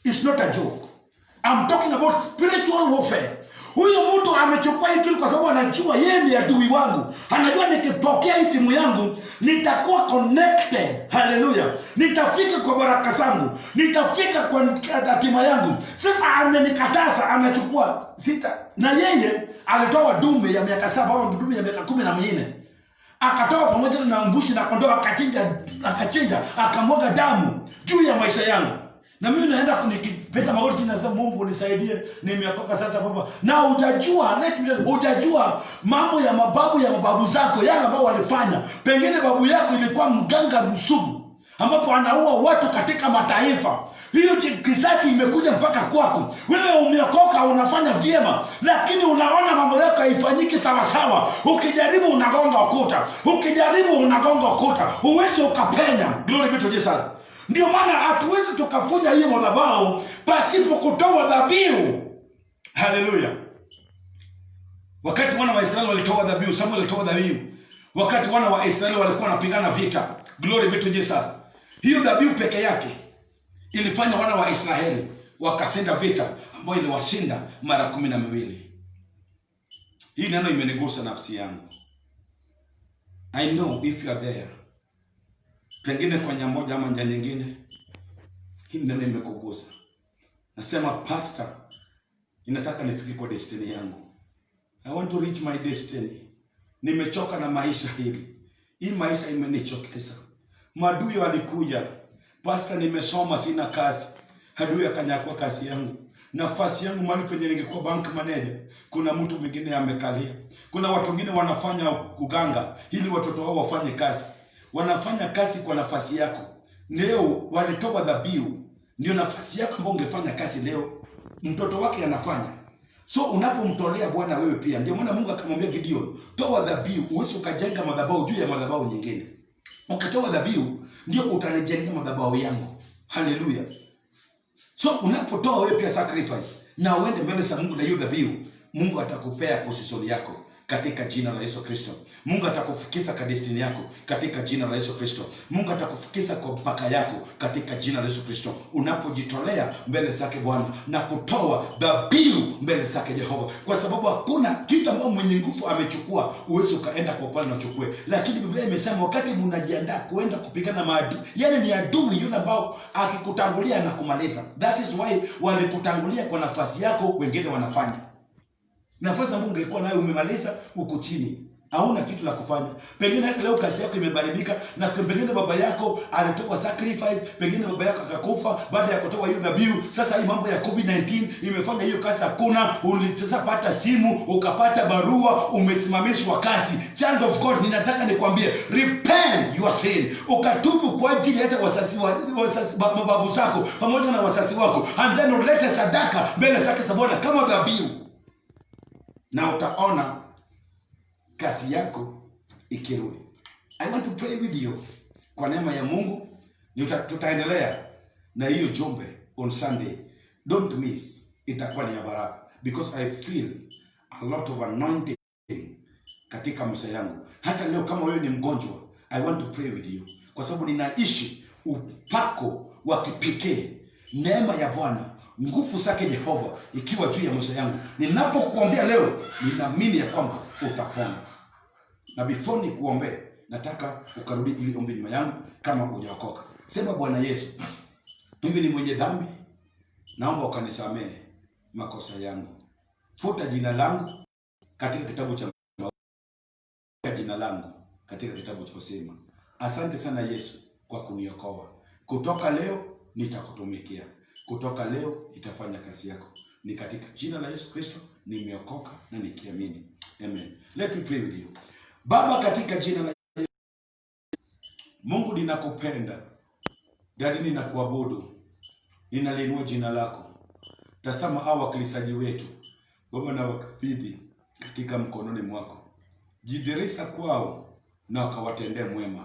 It's not a joke. I'm talking about spiritual warfare. Huyo mtu amechukua hii kitu kwa sababu anajua yeye ni adui wangu. Anajua nikipokea hii simu yangu nitakuwa connected. Hallelujah. Nitafika kwa baraka zangu. Nitafika kwa hatima yangu. Sasa amenikataza, anachukua sita. Na yeye alitoa dume ya miaka 7 au dume ya miaka 14. Akatoa pamoja na mbuzi na kondoo, akachinja, akamwaga damu juu ya maisha yangu. Na mimi naenda kunikipeta magoti na sasa, Mungu nisaidie, nimeokoka sasa baba. Na utajua mambo ya mababu zako, yale ambao walifanya. Pengine babu yako ilikuwa mganga msugu ambapo anaua watu katika mataifa. Hiyo kisasi imekuja mpaka kwako. Wewe umeokoka, unafanya vyema, lakini unaona mambo yako haifanyiki sawa sawa. Ukijaribu unagonga ukuta. Huwezi ukapenya. Glory be to Jesus. Ndio maana hatuwezi tukafunja hiyo madhabahu pasipo kutoa dhabihu. Hallelujah. Wakati wana wa Israeli walitoa dhabihu, Samuel alitoa dhabihu. Wakati wana wa Israeli walikuwa wanapigana vita. Glory be to Jesus. Hiyo dhabihu peke yake ilifanya wana wa Israeli wakashinda vita ambayo iliwashinda mara 12. Hii neno imenigusa nafsi yangu. I know if you are there, pengine kwa njia moja ama njia nyingine, hii neno imekugusa. Nasema pastor, ninataka nifike kwa destiny yangu. I want to reach my destiny. Nimechoka na maisha hili. Hii maisha imenichokesha. Maadui walikuja. Pastor, nimesoma sina kazi. Adui akanyakua kazi yangu. Nafasi yangu mahali penye ningekuwa bank manager, kuna mtu mwingine amekalia. Kuna watu wengine wanafanya uganga ili watoto wao wafanye kazi. Wanafanya kazi kwa nafasi yako. Leo walitoa dhabihu, ndio nafasi yako ambayo ungefanya kazi leo mtoto wake anafanya. So unapomtolea Bwana wewe pia, ndio maana Mungu akamwambia Gideon, toa dhabihu, uweze ukajenga madhabahu juu ya madhabahu nyingine. Ukatoa dhabihu ndio utanijenga madhabahu yangu. Hallelujah. So unapotoa wewe pia sacrifice na uende mbele za Mungu na hiyo dhabihu, Mungu atakupea position yako katika jina la Yesu Kristo. Mungu atakufikisha kwa destiny yako katika jina la Yesu Kristo. Mungu atakufikisha kwa mpaka yako katika jina la Yesu Kristo, unapojitolea mbele zake Bwana na kutoa dhabihu mbele zake Jehova, kwa sababu hakuna kitu ambacho mwenye nguvu amechukua uweze ukaenda kwa pale na uchukue. Lakini Biblia imesema wakati mnajiandaa kuenda kupigana maadui, yani ni adui yule ambao akikutangulia na kumaliza. That is why walikutangulia kwa nafasi yako, wengine wanafanya nafasi ambayo ungekuwa nayo umemaliza, uko chini, hauna kitu la kufanya. Pengine hata leo kazi yako imeharibika, na pengine baba yako alitoa sacrifice, pengine baba yako akakufa baada ya kutoa hiyo dhabihu. Sasa hii mambo ya COVID-19 imefanya hiyo kazi hakuna. Ulipata simu, ukapata barua, umesimamishwa kazi. Child of God, ninataka nikwambie, repent your sin, ukatubu kwa ajili hata babu zako pamoja na wasasi wako, and then ulete sadaka mbele zake za Bwana kama dhabihu, na utaona kasi yako ikirudi. I want to pray with you. Kwa neema ya Mungu tutaendelea na hiyo jumbe on Sunday. Don't miss. Itakuwa ni ya baraka, because I feel a lot of anointing katika maisha yangu. Hata leo kama wewe ni mgonjwa, I want to pray with you, kwa sababu ninaishi upako wa kipekee, neema ya Bwana, nguvu zake Jehova ikiwa juu ya maisha yangu. Ninapokuombea leo, ninaamini ya kwamba utapona. Na before ni kuombea, nataka ukarudi ili ombi nyuma yangu kama hujaokoka. Sema, Bwana Yesu, mimi ni mwenye dhambi, naomba ukanisamehe makosa yangu. Futa jina langu katika kitabu cha jina langu katika kitabu cha uzima. Asante sana Yesu kwa kuniokoa. Kutoka leo nitakutumikia. Kutoka leo nitafanya kazi yako. Ni katika jina la Yesu Kristo nimeokoka na nikiamini. Amen. Let me pray with you. Baba, katika jina la Mungu, ninakupenda. Daddy, ninakuabudu. Ninaliinua jina lako. Tazama hawa wakilisaji wetu Baba, na wakabidhi katika mkononi mwako. Jidhihirisha kwao na wakawatendee mwema.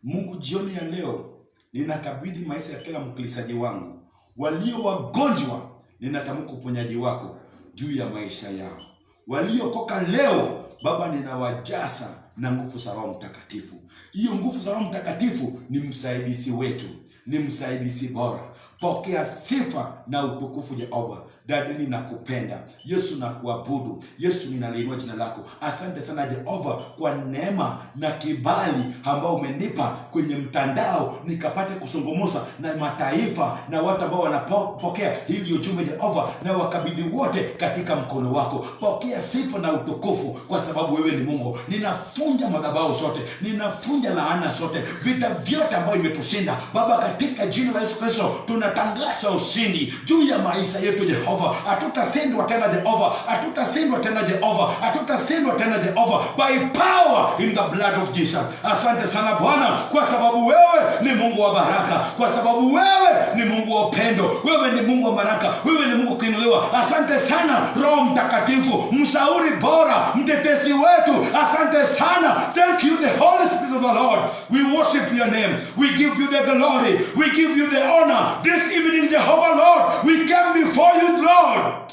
Mungu, jioni ya leo ninakabidhi maisha ya kila mkilisaji wangu. Walio wagonjwa, ninatamka uponyaji wako juu ya maisha yao. Waliokoka leo Baba, ninawajaza na nguvu za Roho Mtakatifu. Hiyo nguvu za Roho Mtakatifu ni msaidizi wetu, ni msaidizi bora. Pokea sifa na utukufu Jehova. Daddy, ninakupenda. Yesu, nakuabudu. Yesu, ninaliinua jina lako. Asante sana Jehova kwa neema na kibali ambao umenipa kwenye mtandao, nikapate kusungumuza na mataifa na watu ambao wanapokea hili ujumbe Jehova, na wakabidhi wote katika mkono wako. Pokea sifa na utukufu kwa sababu wewe ni Mungu. Ninafunja madhabahu zote, ninafunja laana zote, vita vyote ambayo imetushinda Baba, katika jina la Yesu Kristo tunatangaza ushindi juu ya maisha yetu Jehova. Hatutasindwa tena Jehova, hatutasindwa tena Jehova, hatutasindwa tena Jehova, by power in the blood of Jesus. Asante sana Bwana, kwa sababu wewe ni Mungu wa baraka, kwa sababu wewe ni Mungu wa upendo, wewe ni Mungu wa baraka, wewe ni Mungu kuinuliwa. Asante sana Roho Mtakatifu, mshauri bora, mtetezi wetu. Asante sana. Thank you, the Holy Spirit of the Lord. We worship your name. We give you the glory. We give you the honor. This evening, Jehovah Lord, we come before you, Lord.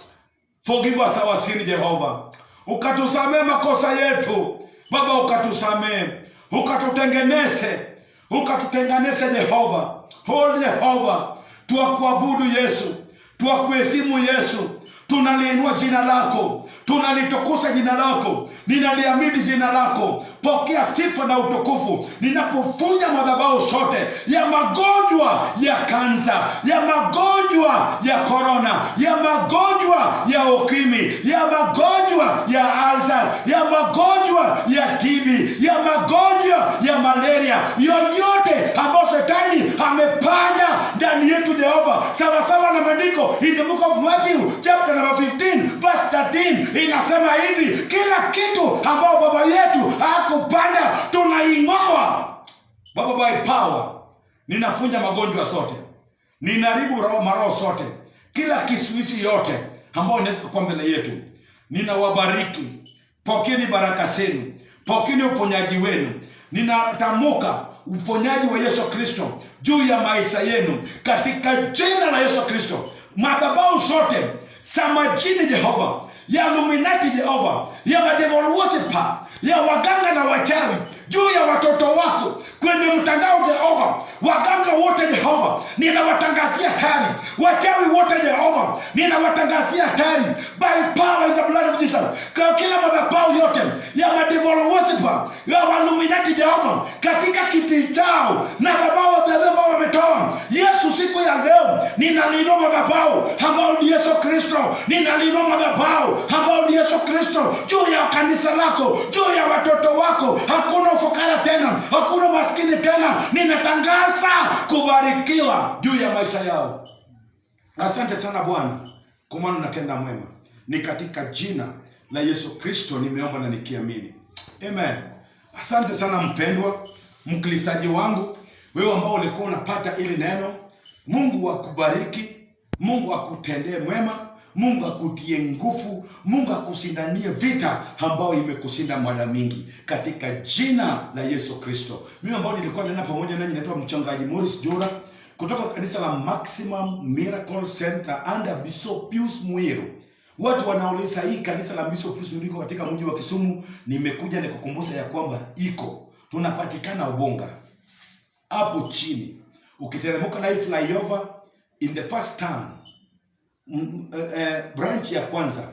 Forgive us our sin, Jehovah. Ukatusamee makosa yetu Baba, ukatusamee, ukatutengeneze Jehova. Hold Jehova, tuakuabudu Yesu, tuakuheshimu Yesu. Tunaliinua jina lako, tunalitukuza jina lako, ninaliamini jina lako. Pokea sifa na utukufu. Ninapofunja madhabahu sote ya magonjwa ya kansa, ya magonjwa ya korona, ya magonjwa ya ukimwi, ya magonjwa ya alzheimer, ya magonjwa ya TB, ya magonjwa ya malaria, yoyote ambayo shetani amepanda ndani yetu Jehova, sawa sawa na maandiko in the book of Matthew chapter number 15 verse 13 inasema hivi: kila kitu ambao baba yetu hakupanda tunaing'oa Baba, by power. Ninafunja magonjwa sote, ninaharibu maroho sote, kila kisuisi yote ambao inaweza kwa mbele yetu. Ninawabariki, pokeeni baraka zenu, pokeeni uponyaji wenu. Ninatamuka uponyaji wa Yesu Kristo juu ya maisha yenu katika jina la Yesu Kristo. Madhabahu zote za majini Jehova ya Illuminati Jehova, ya devil worshiper, ya waganga na wachawi juu ya watoto wako kwenye mtandao Jehova. Waganga wote Jehova, ninawatangazia hatari. Wachawi wote Jehova, ninawatangazia hatari by power in the blood of Jesus. Kwa kila madhabahu yote ya devil worshiper, ya Illuminati Jehova, katika kiti chao na madhabahu wametoa, Yesu, siku ya leo ninalinua madhabahu ambao ni Yesu Kristo, ninalinua madhabahu ambao ni Yesu Kristo juu ya kanisa lako, juu ya watoto wako. Hakuna ufukara tena, hakuna maskini tena. Ninatangaza kubarikiwa juu ya maisha yao. Asante sana Bwana, kwa maana unatenda mwema. Ni katika jina la Yesu Kristo nimeomba na nikiamini, amen. Asante sana mpendwa mkilisaji wangu, wewe ambao ulikuwa unapata ili neno. Mungu akubariki, Mungu akutendee mwema, Mungu akutie nguvu, Mungu akusindanie vita ambao imekushinda mara mingi katika jina la Yesu Kristo. Mimi ambao nilikuwa nena pamoja nanyi naitwa mchungaji Morris Jura kutoka kanisa la Maximum Miracle Center under Bishop Pius Muiru. Watu wanauliza hii kanisa la Bishop Pius Muiru katika mji wa Kisumu. Nimekuja nikukumbusha ya kwamba tunapatikana Ubonga hapo chini. Ukiteremka na flyover in the first turn, branch ya kwanza,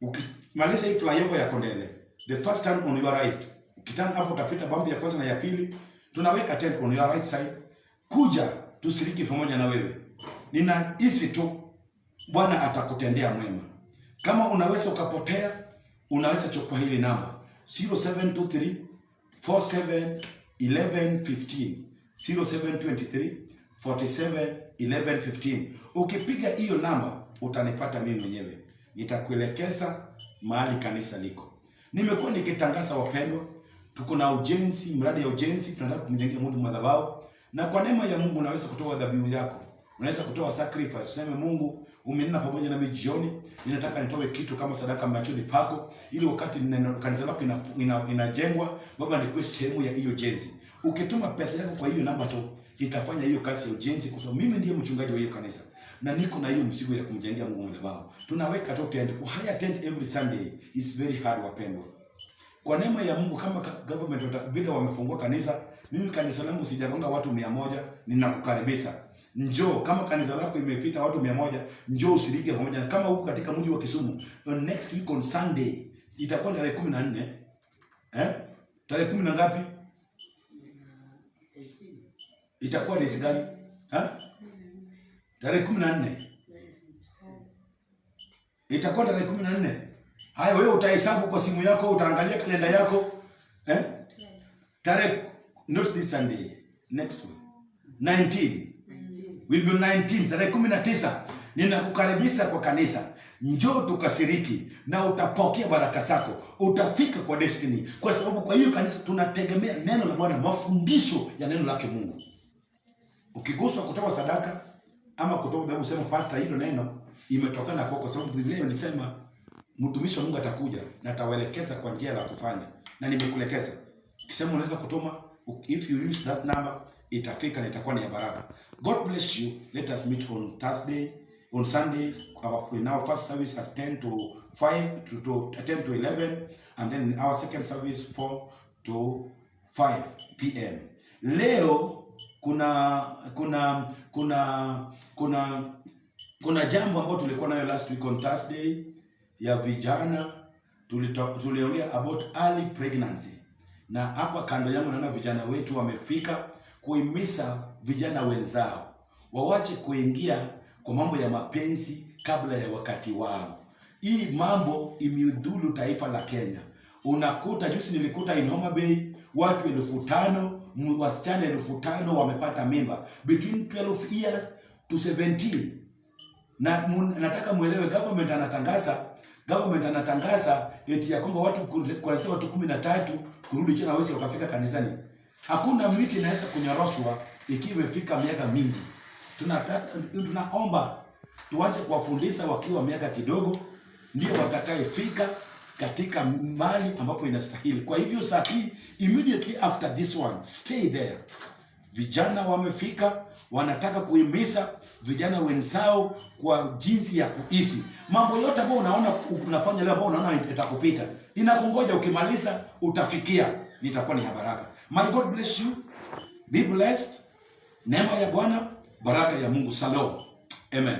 ukimaliza hii flyover ya Kondele, the first turn on your right, ukitana hapo utapita bump ya kwanza na ya pili. Tunaweka tent on your right side. Kuja tusiriki pamoja na wewe. Ninahisi tu Bwana atakutendea mwema. Kama unaweza ukapotea, unaweza chukua hili namba 0723 47 11 15 0723 47 11 15. Ukipiga hiyo namba utanipata mimi mwenyewe, nitakuelekeza mahali kanisa liko. Nimekuwa nikitangaza wapendwa, tuko na ujenzi, mradi ya ujenzi, tunataka kumjengea Mungu madhabahu, na kwa neema ya Mungu unaweza kutoa dhabihu yako, unaweza kutoa sacrifice. Useme Mungu, umenena pamoja na mimi jioni, ninataka nitoe kitu kama sadaka machoni pako, ili wakati kanisa lako inajengwa Baba nikuwe sehemu ya hiyo jenzi. Ukituma pesa yako kwa hiyo namba tu, itafanya hiyo kazi ya ujenzi, kwa sababu mimi ndiye mchungaji wa hiyo kanisa na niko na hiyo mzigo ya kumjengea Mungu madhabahu. Tunaweka tu tent, kwa higher tent every Sunday is very hard wapendwa. Kwa neema ya Mungu, kama government vile wamefungua kanisa, mimi kanisa langu sijagonga watu 100, ninakukaribisha. Njoo, kama kanisa lako imepita watu 100, njoo ushiriki pamoja. Kama huko katika mji wa Kisumu, on next week on Sunday, itakuwa tarehe 14. Tarehe 10 na ngapi? Itakuwa date gani? Tarehe 14. Itakuwa tarehe 14. Haya, wewe utahesabu kwa simu yako, utaangalia kalenda yako. Tarehe, not this Sunday, next one. 19. Will be 19, tarehe 19. Ninakukaribisha kwa kanisa. Njoo tukashiriki na utapokea baraka zako. Utafika kwa destiny, kwa sababu kwa hiyo kanisa tunategemea neno la Bwana, mafundisho ya neno lake Mungu. Ukiguswa kutoa sadaka ama kutoa dhabihu, sema pastor, hilo neno imetokana kwa sababu Biblia inasema mtumishi wa Mungu atakuja na atawaelekeza kwa njia ya kufanya, na nimekuelekeza. Kisema unaweza kutuma, if you use that number, itafika na itakuwa ni ya baraka. God bless you. Let us meet on Thursday, on Sunday, in our first service at 10 to 5 to 10 to 11, and then in our second service 4 to 5 p.m. Leo kuna jambo ambalo tulikuwa nayo last week on Thursday ya vijana. Tuliongea about early pregnancy, na hapa kando yangu naona vijana wetu wamefika kuhimiza vijana wenzao wawache kuingia kwa mambo ya mapenzi kabla ya wakati wao. Hii mambo imeudhuru taifa la Kenya. Unakuta juzi nilikuta in Homa Bay watu 5,000, wasichana 5,000 wamepata mimba between 12 years to 17. Na nataka muelewe, government anatangaza eti ya kwamba watu kuanzia watu 13 kurudi tena waweze wakafika kanisani. Hakuna miti inaweza kunyoroshwa ikiwa imefika miaka mingi. Tunaomba tuanze kuwafundisha wakiwa miaka kidogo, ndio watakayefika katika mali ambapo inastahili. Kwa hivyo sasa, immediately after this one, stay there. Vijana wamefika, wanataka kuhimiza vijana wenzao kwa jinsi ya kuishi. Mambo yote ambayo unaona unafanya leo, ambayo unaona itakupita, inakungoja. Ukimaliza utafikia, nitakuwa ni baraka. My God bless you. Be blessed. Neema ya Bwana, baraka ya Mungu. Shalom. Amen.